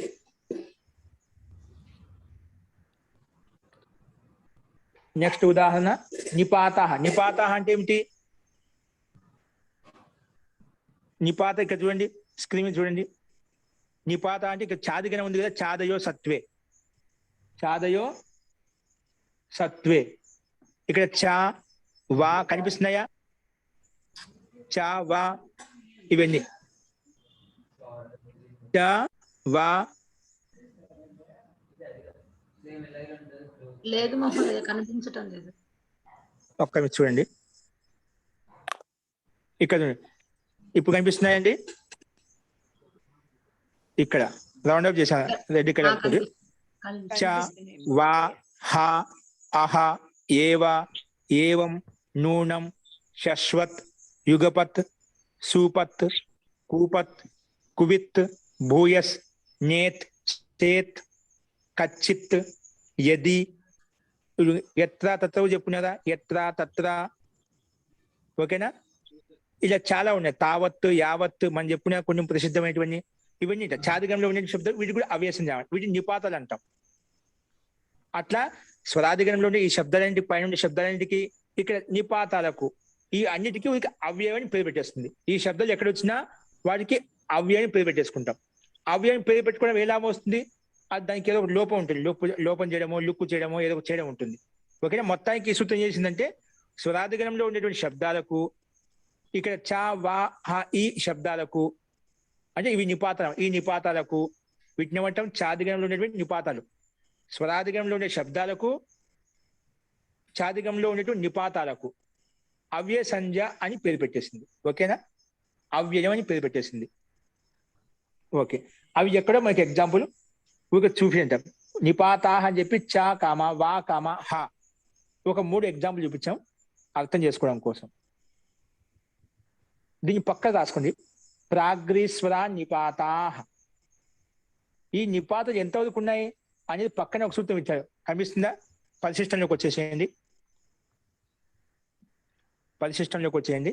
నెక్స్ట్ ఉదాహరణ నిపాత. నిపాత అంటే ఏమిటి? నిపాత ఇక్కడ చూడండి, స్క్రీన్ మీద చూడండి. నిపాత అంటే ఇక్కడ చాదిగణం ఉంది కదా, చాదయో సత్వే, చాదయో సత్వే. ఇక్కడ చా వా కనిపిస్తున్నాయా? చా వా ఇవన్నీ చా వా. లేదు మహోదయ, కనిపించటం లేదు. ఒక్క నిమిషం చూడండి, ఇక్కడ చూడండి. ఇప్పుడు కనిపిస్తున్నాయండి. ఇక్కడ రౌండ్ అప్ చేశాను రెడ్ కలర్ తోటి. చ వా హ అహ ఏవ ఏవం నూనం శశ్వత్ యుగపత్ సూపత్ కూపత్ కువిత్ భూయస్ నేత్ చేత్ కచ్చిత్ యది. ఎత్ర తత్ర చెప్పున్నారా? ఎత్ర తత్ర. ఓకేనా? ఇలా చాలా ఉన్నాయి. తావత్తు యావత్తు మనం చెప్పుకునే కొన్ని ప్రసిద్ధమైనటువంటి ఇవన్నీ చాదిగణంలో ఉండే శబ్దాలు, వీటి కూడా అవ్యసం చేయాలి. వీటిని నిపాతాలు అంటాం. అట్లా స్వరాదిగణంలో ఉండే ఈ శబ్దాలన్నింటి పైన ఉండే శబ్దాలన్నింటికి ఇక్కడ నిపాతాలకు ఈ అన్నిటికీ అవ్యయాన్ని పేరు పెట్టేస్తుంది. ఈ శబ్దాలు ఎక్కడ వచ్చినా వాటికి అవ్యయాన్ని పేరు పెట్టేసుకుంటాం. అవ్యయాన్ని పేరు పెట్టుకోవడం ఎలా వస్తుంది? అది దానికి ఏదో ఒక లోపం ఉంటుంది. లోపం చేయడమో లుక్కు చేయడమో ఏదో చేయడం ఉంటుంది. ఓకేనా? మొత్తానికి ఈ సూత్రం చేసిందంటే స్వరాదిగణంలో ఉండేటువంటి శబ్దాలకు ఇక్కడ చ వా హ ఈ శబ్దాలకు అంటే ఇవి నిపాతాలు. ఈ నిపాతాలకు వీటిని ఏమంటాం? చాదిగణంలో ఉండేటువంటి నిపాతాలు. స్వరాదిగణంలో ఉండే శబ్దాలకు చాదిగణంలో ఉండేటువంటి నిపాతాలకు అవ్యయ సంజ్ఞ అని పేరు పెట్టేసింది. ఓకేనా? అవ్యయం అని పేరు పెట్టేసింది. ఓకే, అవి ఎక్కడో మనకి ఎగ్జాంపుల్ ఊరికే చూపించాం. నిపాతాహ అని చెప్పి చ కామ వా కామ హ ఒక 3 ఎగ్జాంపుల్ చూపించాం అర్థం చేసుకోవడం కోసం. దీన్ని పక్క రాసుకోండి. ప్రాగ్రీశ్వర నిపాతాహ. ఈ నిపాతలు ఎంతవరకు ఉన్నాయి అనేది పక్కనే ఒక సూత్రం ఇచ్చాడు, కనిపిస్తుందా? పరిశిష్టంలోకి వచ్చేసేయండి. పరిశిష్టంలోకి వచ్చేయండి.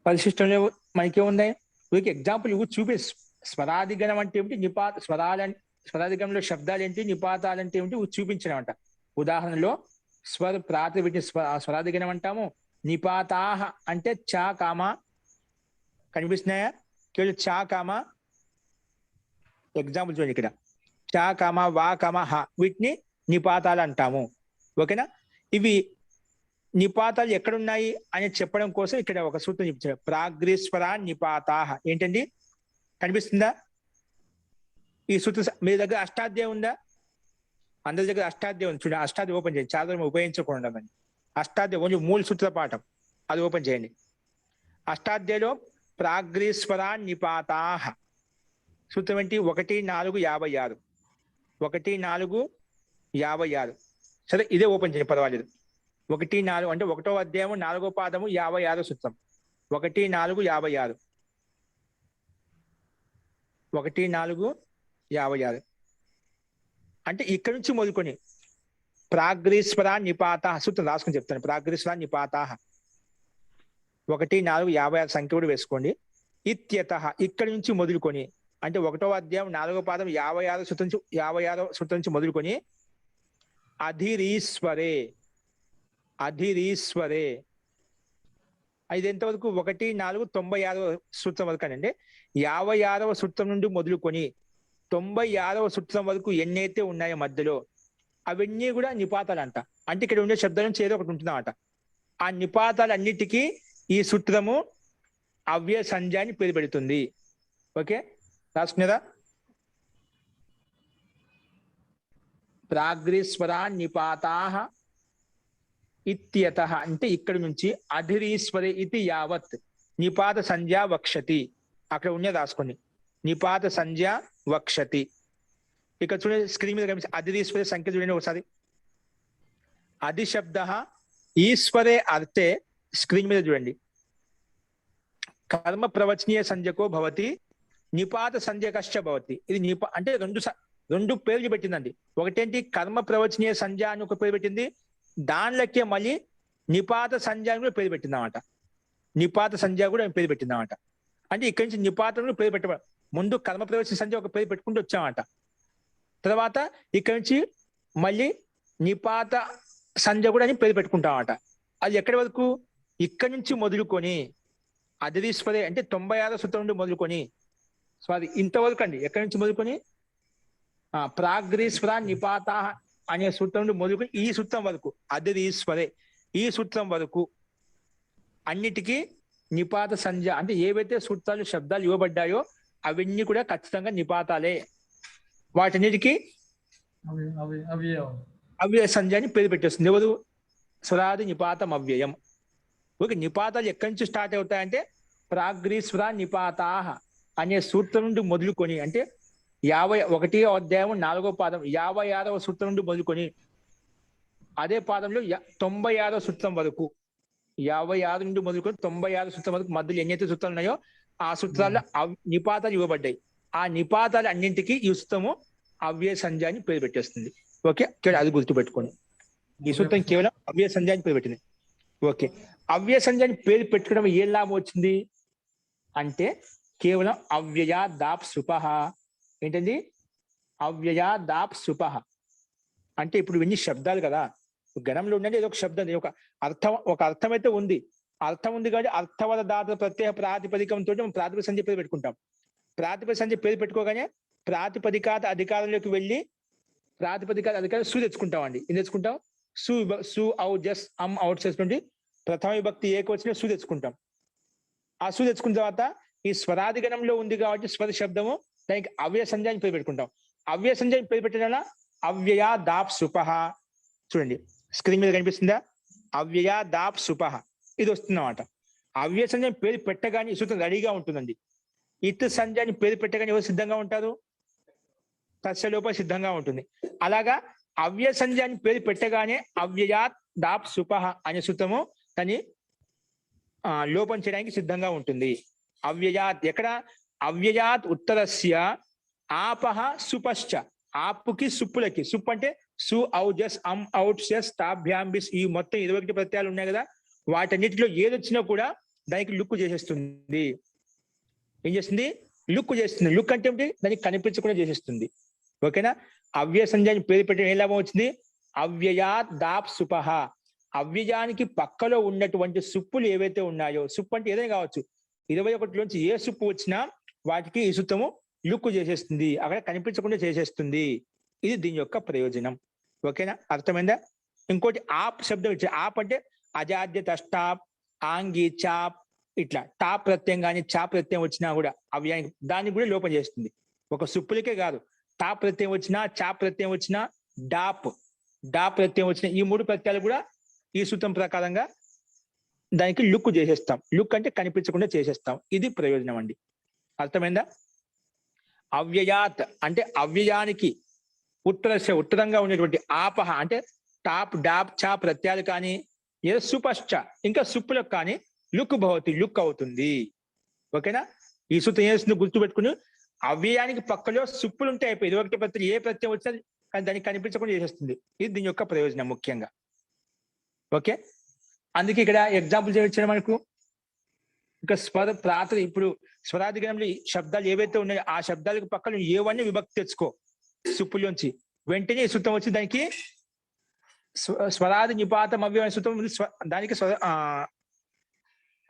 పరిశిష్టంలో మనకేమున్నాయి? వీరికి ఎగ్జాంపుల్ ఇవి చూపి. స్వరాదిగణం అంటే ఏమిటి, నిపాత స్వరాదిగణంలో శబ్దాలు ఏంటి, నిపాతాలు అంటే ఏమిటి చూపించడం. ఉదాహరణలో స్వర ప్రాత వీటిని స్వరాదిగణం అంటాము. నిపాతాహ అంటే చా కామ కనిపిస్తున్నాయా? కేవలం చా కామ ఎగ్జాంపుల్ చూడండి. ఇక్కడ చా కామ వా కామ హ వీటిని నిపాతాలు అంటాము. ఓకేనా? ఇవి నిపాతాలు ఎక్కడున్నాయి అని చెప్పడం కోసం ఇక్కడ ఒక సూత్రం చెప్తాడు. ప్రాగ్రీశ్వర నిపాతాహ. ఏంటండి? కనిపిస్తుందా ఈ సూత్రం? మీ దగ్గర అష్టాధ్యాయం ఉందా? అందరి దగ్గర అష్టాధ్యాయం ఉంది. చూడండి, అష్టాధ్యాయం ఓపెన్ చేయండి. చాలా ఉపయోగించకుండా అష్టాధ్యాయం ఓన్లీ మూల సూత్ర పాఠం, అది ఓపెన్ చేయండి. అష్టాధ్యాయంలో ప్రాగ్రీశ్వర నిపాతాహ సూత్రం ఏంటి? 1, 4, 56. 1, 4, 56. సరే ఇదే ఓపెన్ చేయండి, పర్వాలేదు. 1:4 అంటే 1వ అధ్యాయం 4వ పాదము 56వ సూత్రం. 1:4:56. 1:4:56 అంటే ఇక్కడ నుంచి మొదలుకొని ప్రాగ్రీశ్వర నిపాత సూత్రం రాసుకొని చెప్తాను. ప్రాగ్రీశ్వర నిపాత 1:4:56 సంఖ్య కూడా వేసుకోండి. ఇత్యత ఇక్కడి నుంచి మొదలుకొని అంటే 1వ అధ్యాయం 4వ పాదం 56వ సూత్రం నుంచి మొదలుకొని అధిరీశ్వరే ఇది ఎంతవరకు 1:4:96 సూత్రం వరకు అనండి. 56వ సూత్రం నుండి మొదలుకొని 96వ సూత్రం వరకు ఎన్నైతే ఉన్నాయో మధ్యలో అవన్నీ కూడా నిపాతాలు అంట. అంటే ఇక్కడ ఉండే శబ్దాల నుంచి ఏదో ఒకటి ఉంటుందన్నమాట. ఆ నిపాతాలన్నిటికీ ఈ సూత్రము అవ్యయ సంజ్ఞ అని పేరు పెడుతుంది. ఓకే, రాసుకునేదా? ప్రాగ్రీశ్వర నిపాతాః ఇత్యతః అంటే ఇక్కడి నుంచి అధిరీశ్వరే ఇది యావత్ నిపాత సంజ్ఞ వక్షతి. అక్కడ ఉన్నది రాసుకోండి, నిపాత సంజ్ఞ వక్షతి. ఇక్కడ చూడండి స్క్రీన్ మీద కనిపిస్తే అధిరీశ్వరే సంఖ్య చూడండి ఒకసారి. అధి శబ్ద ఈశ్వరే అర్థే స్క్రీన్ మీద చూడండి. కర్మ ప్రవచనీయ సంజ్ఞకో భవతి నిపాత సంజ్ఞకశ్చ భవతి. ఇది అంటే రెండు పేర్లు పెట్టిందండి. ఒకటేంటి కర్మ ప్రవచనీయ సంజ్ఞ అని ఒక పేరు పెట్టింది, దానిలోకే మళ్ళీ నిపాత సంజ్ఞ అని కూడా పేరు పెట్టిందన్నమాట. నిపాత సంజ్ఞ కూడా పేరు పెట్టిందన్నమాట. అంటే ఇక్కడి నుంచి నిపాతం కూడా పేరు పెట్ట ముందు కర్మ ప్రవచన సంజ్ఞ ఒక పేరు పెట్టుకుంటూ వచ్చామన్నమాట. తర్వాత ఇక్కడి నుంచి మళ్ళీ నిపాత సంజ్ఞ కూడా అని పేరు పెట్టుకుంటామన్నమాట. అది ఎక్కడి వరకు? ఇక్కడి నుంచి మొదలుకొని అధిరీశ్వరే అంటే 96వ సూత్రం నుండి మొదలుకొని సారీ ఇంతవరకు అండి. ఎక్కడి నుంచి మొదలుకొని ప్రాగ్రీశ్వర నిపాత అనే సూత్రం నుండి మొదలుకొని ఈ సూత్రం వరకు అధిరీశ్వరే ఈ సూత్రం వరకు అన్నిటికీ నిపాత సంజ్ఞ అంటే ఏవైతే సూత్రాలు శబ్దాలు ఇవ్వబడ్డాయో అవన్నీ కూడా ఖచ్చితంగా నిపాతాలే. వాటన్నిటికీ అవ్యయ సంజ్ఞ అని పేరు పెట్టేస్తుంది. ఎవరు? స్వరాది నిపాతం అవ్యయం. ఓకే, నిపాతాలు ఎక్కడి నుంచి స్టార్ట్ అవుతాయంటే ప్రాగ్రీశ్వర నిపాతాః అనే సూత్రం నుండి మొదలుకొని అంటే 51వ అధ్యాయం 4వ పాదం 56వ సూత్రం నుండి మొదలుకొని అదే పాదంలో 96వ సూత్రం వరకు 56 నుండి మొదలుకొని 96 సూత్రం వరకు మధ్యలో ఎన్నైతే సూత్రాలు ఉన్నాయో ఆ సూత్రాల్లో నిపాతాలు ఇవ్వబడ్డాయి. ఆ నిపాతాలు అన్నింటికి ఈ సూత్రము అవ్యయ సంజ్ఞ అని పేరు పెట్టేస్తుంది. ఓకే, అది గుర్తుపెట్టుకోండి. ఈ సూత్రం కేవలం అవ్యయ సంజ్ఞ అని పేరు పెట్టింది. ఓకే, అవ్యయ సంజ్ఞ అని పేరు పెట్టుకోవడం ఏ లాభం వచ్చింది అంటే కేవలం అవ్యయా దాప్ సుపహ. ఏంటండి? అవ్యయా దాప్ సుపహ అంటే ఇప్పుడు ఇవన్నీ శబ్దాలు కదా, గణంలో ఉండండి ఏదో ఒక శబ్దం, ఒక అర్థం అయితే ఉంది. అర్థం ఉంది కాబట్టి అర్థవద దాత ప్రత్యయ ప్రాతిపదికంతో ప్రాతిపదిక సంజ్ఞ పేరు పెట్టుకుంటాం. ప్రాతిపదిక సంజ్ఞ పేరు పెట్టుకోగానే ప్రాతిపదికాత అధికారంలోకి వెళ్ళి ప్రాతిపదికాత అధికారం సు తెచ్చుకుంటామండి. ఏం తెచ్చుకుంటాం? సు ఔ జస్ అమ్ అవుట్ చేసినటువంటి ప్రథమ విభక్తి ఏకవచనం సు తెచ్చుకుంటాం. ఆ సు తెచ్చుకున్న తర్వాత ఈ స్వరాది గణంలో ఉంది కాబట్టి స్వర శబ్దము దానికి అవ్యయ సంజ్ఞ అని పేరు పెట్టుకుంటాం. అవ్యయ సంజ్ఞ పేరు పెట్టడం అవ్యయా దాప్ సుపహ. చూడండి స్క్రీన్ మీద కనిపిస్తుందా? అవ్యయా దాప్ సుపహ ఇది వస్తుందన్నమాట. అవ్యయ సంజ్ఞ పేరు పెట్టగానే ఈ సూత్రం రెడీగా ఉంటుందండి. ఇత్ సంజ్ఞ అని పేరు పెట్టగానే ఎవరు సిద్ధంగా ఉంటారు? తస్యలోప సిద్ధంగా ఉంటుంది. అలాగా అవ్యయ సంజ్ఞ అని పేరు పెట్టగానే అవ్యయాత్ దాప్ సుపహ అనే సూత్రము దాన్ని లోపం చేయడానికి సిద్ధంగా ఉంటుంది. అవ్యయాత్ ఎక్కడ? అవ్యయాత్ ఉత్తరస్య ఆపహ సుపశ్చ. ఆపుకి సుప్పులకి, సుప్పు అంటే సు ఔ జస్ అమ్ అవుట్ సెస్ తాభ్యాంబిస్ ఈ మొత్తం 21 ప్రత్యయాలు ఉన్నాయి కదా, వాటన్నిటిలో ఏదొచ్చినా కూడా దానికి లుక్కు చేసేస్తుంది. ఏం చేస్తుంది? లుక్కు చేస్తుంది. లుక్ అంటే ఏమిటి? దానికి కనిపించకుండా చేసేస్తుంది. ఓకేనా? అవ్యయ సంజ్ఞాన్ని పేరు పెట్టడం ఏ లాభం వచ్చింది? అవ్యయాత్ దాప్ సుపహ. అవ్యయానికి పక్కలో ఉన్నటువంటి సుప్పులు ఏవైతే ఉన్నాయో, సుప్పు అంటే ఏదైనా కావచ్చు, 21లోంచి ఏ సుప్పు వచ్చినా వాటికి ఈ సూత్రము లుక్కు చేసేస్తుంది, అక్కడ కనిపించకుండా చేసేస్తుంది. ఇది దీని యొక్క ప్రయోజనం. ఓకేనా? అర్థమైందా? ఇంకోటి ఆప్ శబ్దం ఇచ్చే. ఆప్ అంటే అజాద్య తష్టాప్ ఆంగి చాప్ ఇట్లా టాప్ ప్రత్యయం కానీ చాప్ ప్రత్యయం వచ్చినా కూడా అవ్యయానికి దాన్ని కూడా లోపం చేస్తుంది. ఒక సుప్పులకే కాదు, టాప్ ప్రత్యయం వచ్చినా చాప్ ప్రత్యయం వచ్చినా డాప్ ప్రత్యయం వచ్చినా ఈ 3 ప్రత్యయాలు కూడా ఈ సూత్రం ప్రకారంగా దానికి లుక్ చేసేస్తాం. లుక్ అంటే కనిపించకుండా చేసేస్తాం. ఇది ప్రయోజనం అండి. అర్థమైందా? అవ్యయాత్ అంటే అవ్యయానికి ఉత్తరంగా ఉండేటువంటి ఆపహ అంటే టాప్ డాప్ చా ప్రత్యయాలు కానీ లేదా సుపశ్చ ఇంకా సుప్పులకు కానీ లుక్ భవతి లుక్ అవుతుంది. ఓకేనా? ఈ సూత్రం ఏం చేస్తుంది గుర్తుపెట్టుకుని, అవ్యయానికి పక్కలో సుప్పులు ఉంటే అయిపోయి ఒకటి ప్రత్యయం ఏ ప్రత్యయం వచ్చినా కానీ దానికి కనిపించకుండా చేసేస్తుంది. ఇది దీని యొక్క ప్రయోజనం ముఖ్యంగా. ఓకే, అందుకే ఇక్కడ ఎగ్జాంపుల్ చేయొచ్చాను మనకు. ఇంకా స్వర ప్రాత ఇప్పుడు స్వరాధిగణంలో శబ్దాలు ఏవైతే ఉన్నాయో ఆ శబ్దాలకు పక్కన ఏవన్నీ విభక్తి తెచ్చుకో సుప్పులోంచి, వెంటనే ఈ సూత్రం వచ్చి దానికి స్వరాది నిపాతం అవ్యయం అనే సూత్రం దానికి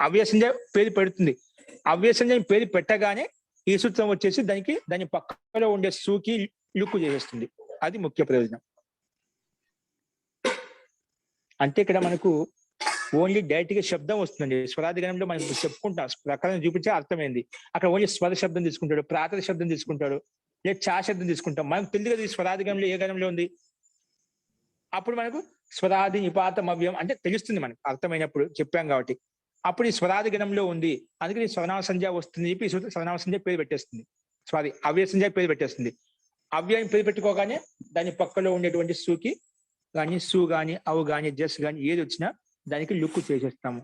అవ్యసంజ పేరు పెడుతుంది. అవ్యసంజ పేరు పెట్టగానే ఈ సూత్రం వచ్చేసి దాని పక్కలో ఉండే సూకి లుక్కు చేసేస్తుంది. అది ముఖ్య ప్రయోజనం. అంటే ఇక్కడ మనకు ఓన్లీ డైరెక్ట్ గా శబ్దం వస్తుందండి. స్వరాధిగణంలో మనం చెప్పుకుంటాం, ప్రకారం చూపించే అర్థమైంది. అక్కడ ఓన్లీ స్వర శబ్దం తీసుకుంటాడు, ప్రాతర శబ్దం తీసుకుంటాడు, లేదా చా శబ్దం తీసుకుంటాం. మనకు తెలియదు కదా ఈ స్వరాధిగణంలో ఏ గణంలో ఉంది. అప్పుడు మనకు స్వరాది నిపాతం అవ్యయం అంటే తెలుస్తుంది మనకు, అర్థమైనప్పుడు చెప్పాం కాబట్టి. అప్పుడు ఈ స్వరాది గణంలో ఉంది, అందుకని స్వర్ణామ సంధ్య వస్తుంది చెప్పి ఈ స్వర్ణామ సంధ్య పేరు పెట్టేస్తుంది. సారీ, అవ్యయ సంధ్య పేరు పెట్టేస్తుంది. అవ్యయం పేరు పెట్టుకోగానే దాని పక్కలో ఉండేటువంటి సూకి కానీ సు కానీ అవు కానీ జస్ కానీ ఏది వచ్చినా దానికి లుక్ చేసేస్తాము.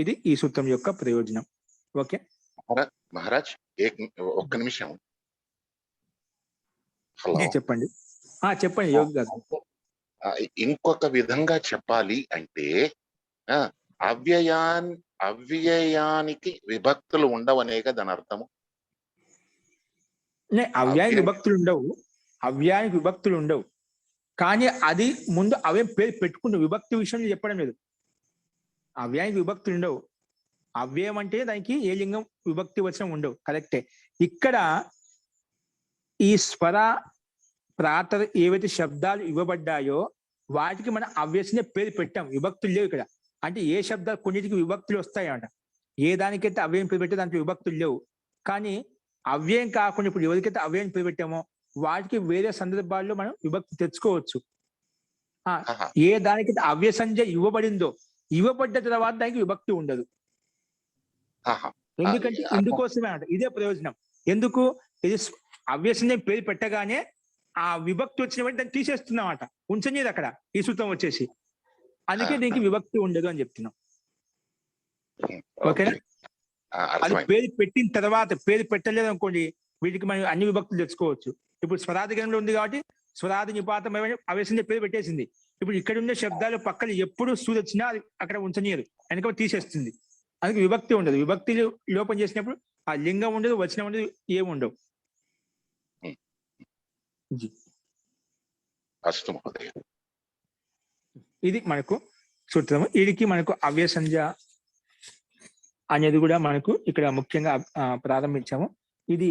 ఇది ఈ సూత్రం యొక్క ప్రయోజనం. ఓకే మహారాజ్, ఒక్క నిమిషం. హలో, చెప్పండి. చెప్పండి యోగి గారు. ఇంకొక విధంగా చెప్పాలి అంటే అవ్యయానికి విభక్తులు ఉండవనే కదా దాని అర్థము. అవ్యానికి విభక్తులు ఉండవు, అవ్యానికి విభక్తులు ఉండవు. కానీ అది ముందు అవే పేరు పెట్టుకుంటూ విభక్తి విషయంలో చెప్పడం లేదు. అవ్యానికి విభక్తులు ఉండవు. అవ్యయం అంటే దానికి ఏ లింగం విభక్తి వచనం ఉండవు, కరెక్టే. ఇక్కడ ఈ స్వర ప్రాతర ఏవైతే శబ్దాలు ఇవ్వబడ్డాయో వాటికి మనం అవ్యసంగా పేరు పెట్టాం, విభక్తులు లేవు ఇక్కడ. అంటే ఏ శబ్దాలు కొన్నిటికి విభక్తులు వస్తాయంట, ఏ దానికైతే అవ్యయం పేరు పెట్టే దాంట్లో విభక్తులు లేవు. కానీ అవ్యయం కాకుండా ఇప్పుడు ఎవరికైతే అవ్యయం పేరు పెట్టామో వాటికి వేరే సందర్భాల్లో మనం విభక్తి తెచ్చుకోవచ్చు. ఏ దానికైతే అవ్యయ సంజ్ఞ ఇవ్వబడ్డ తర్వాత దానికి విభక్తి ఉండదు. ఎందుకంటే ఇందుకోసమే అంట, ఇదే ప్రయోజనం. ఎందుకు? ఇది అవ్యయ సంజ్ఞ పేరు పెట్టగానే ఆ విభక్తి వచ్చిన వెంటనే దాన్ని తీసేస్తున్నాం అంట, ఉంచనీది అక్కడ ఈ సూత్రం వచ్చేసి. అందుకే దీనికి విభక్తి ఉండదు అని చెప్తున్నాం. ఓకేనా? అది పేరు పెట్టిన తర్వాత, పేరు పెట్టలేదు అనుకోండి, వీటికి మనం అన్ని విభక్తులు తెచ్చుకోవచ్చు. ఇప్పుడు స్వరాధిగణంలో ఉంది కాబట్టి స్వరాది నిపాతం అవ్యసంజ పేరు పెట్టేసింది. ఇప్పుడు ఇక్కడ ఉండే శబ్దాలు పక్కన ఎప్పుడు సూది వచ్చినా అది అక్కడ ఉంచనీయదు, వెనక తీసేస్తుంది. అందుకే విభక్తి ఉండదు. విభక్తి లోపం చేసినప్పుడు ఆ లింగం ఉండదు, వచనం ఉండదు, ఏముండవు. ఇది మనకు సూత్రము. వీడికి మనకు అవ్యసంజ అనేది కూడా మనకు ఇక్కడ ముఖ్యంగా ప్రారంభించాము. ఇది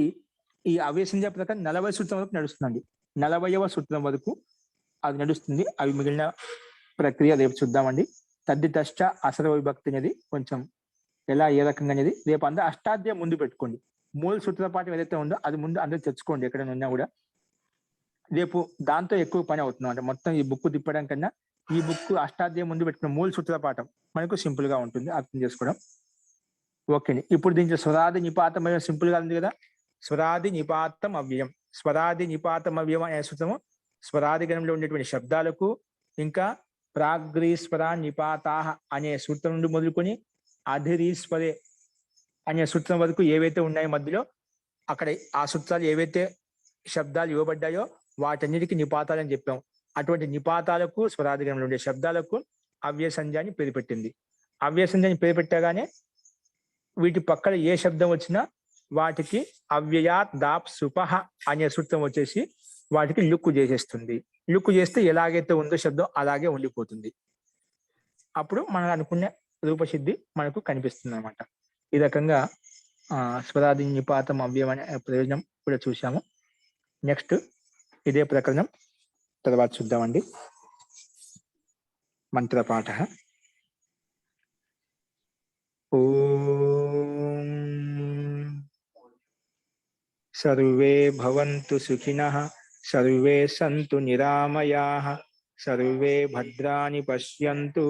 ఈ అవ్యసంజ ప్రకారం 40 సూత్రం వరకు నడుస్తుందండి. 40వ సూత్రం వరకు అది నడుస్తుంది. అవి మిగిలిన ప్రక్రియ రేపు చూద్దామండి. తద్దితశ్చ అసర్వ విభక్తి అనేది కొంచెం ఎలా ఏ రకంగా అనేది రేపు అందరూ అష్టాధ్యాయం ముందు పెట్టుకోండి. మూల సూత్ర పాఠం ఏదైతే ఉందో అది ముందు అందరూ తెచ్చుకోండి ఎక్కడైనా ఉన్నా కూడా. రేపు దాంతో ఎక్కువ పని అవుతుంది. అంటే మొత్తం ఈ బుక్ తిప్పడం కన్నా ఈ బుక్ అష్టాధ్యాయం ముందు పెట్టుకున్న మూల సూత్ర పాఠం మనకు సింపుల్ గా ఉంటుంది అర్థం చేసుకోవడం. ఓకే అండి. ఇప్పుడు దీంట్లో స్వరాది నిపాతం అవ్యయం సింపుల్ గా ఉంది కదా. స్వరాది నిపాతం అవ్యయం, స్వరాది నిపాతం అవ్యయం అనే సూత్రము స్వరాది గణంలో ఉండేటువంటి శబ్దాలకు ఇంకా ప్రాగ్రీస్వరా నిపాతాహ అనే సూత్రం నుండి మొదలుకొని అధిరీస్వరే అనే సూత్రం వరకు ఏవైతే ఉన్నాయో మధ్యలో అక్కడ ఆ సూత్రాలు ఏవైతే శబ్దాలు ఇవ్వబడ్డాయో వాటన్నిటికీ నిపాతాలు అని చెప్పాం. అటువంటి నిపాతాలకు స్వరాది గణంలో ఉండే శబ్దాలకు అవ్యసంజాన్ని పేరు పెట్టింది. అవ్యసంజాన్ని పేరు పెట్టగానే వీటి పక్కన ఏ శబ్దం వచ్చినా వాటికి అవ్యయాత్ దాప్ సుపహ అనే సూత్రం వచ్చేసి వాటికి లుక్కు చేసేస్తుంది. లుక్కు చేస్తే ఎలాగైతే ఉందో శబ్దం అలాగే ఉండిపోతుంది. అప్పుడు మనం అనుకునే రూపసిద్ధి మనకు కనిపిస్తుంది అనమాట. ఈ రకంగా స్వరాది నిపాతం అవ్యయం అనే ప్రయోజనం కూడా చూసాము. నెక్స్ట్ ఇదే ప్రకరణం తర్వాత చూద్దామండి. మంత్రపాఠ. ఓం సర్వే భవంతు సుఖినః, సర్వే సంతు నిరామయాః, సర్వే భద్రాణి పశ్యంతు,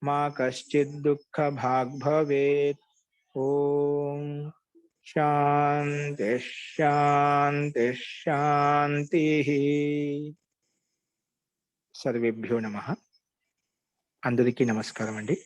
మా కశ్చిద్ దుఃఖ భాగ్ భవేత్. ఓం శాంతి శాంతి శాంతి. సర్వేభ్యో నమః. అందరికీ నమస్కారం అండి.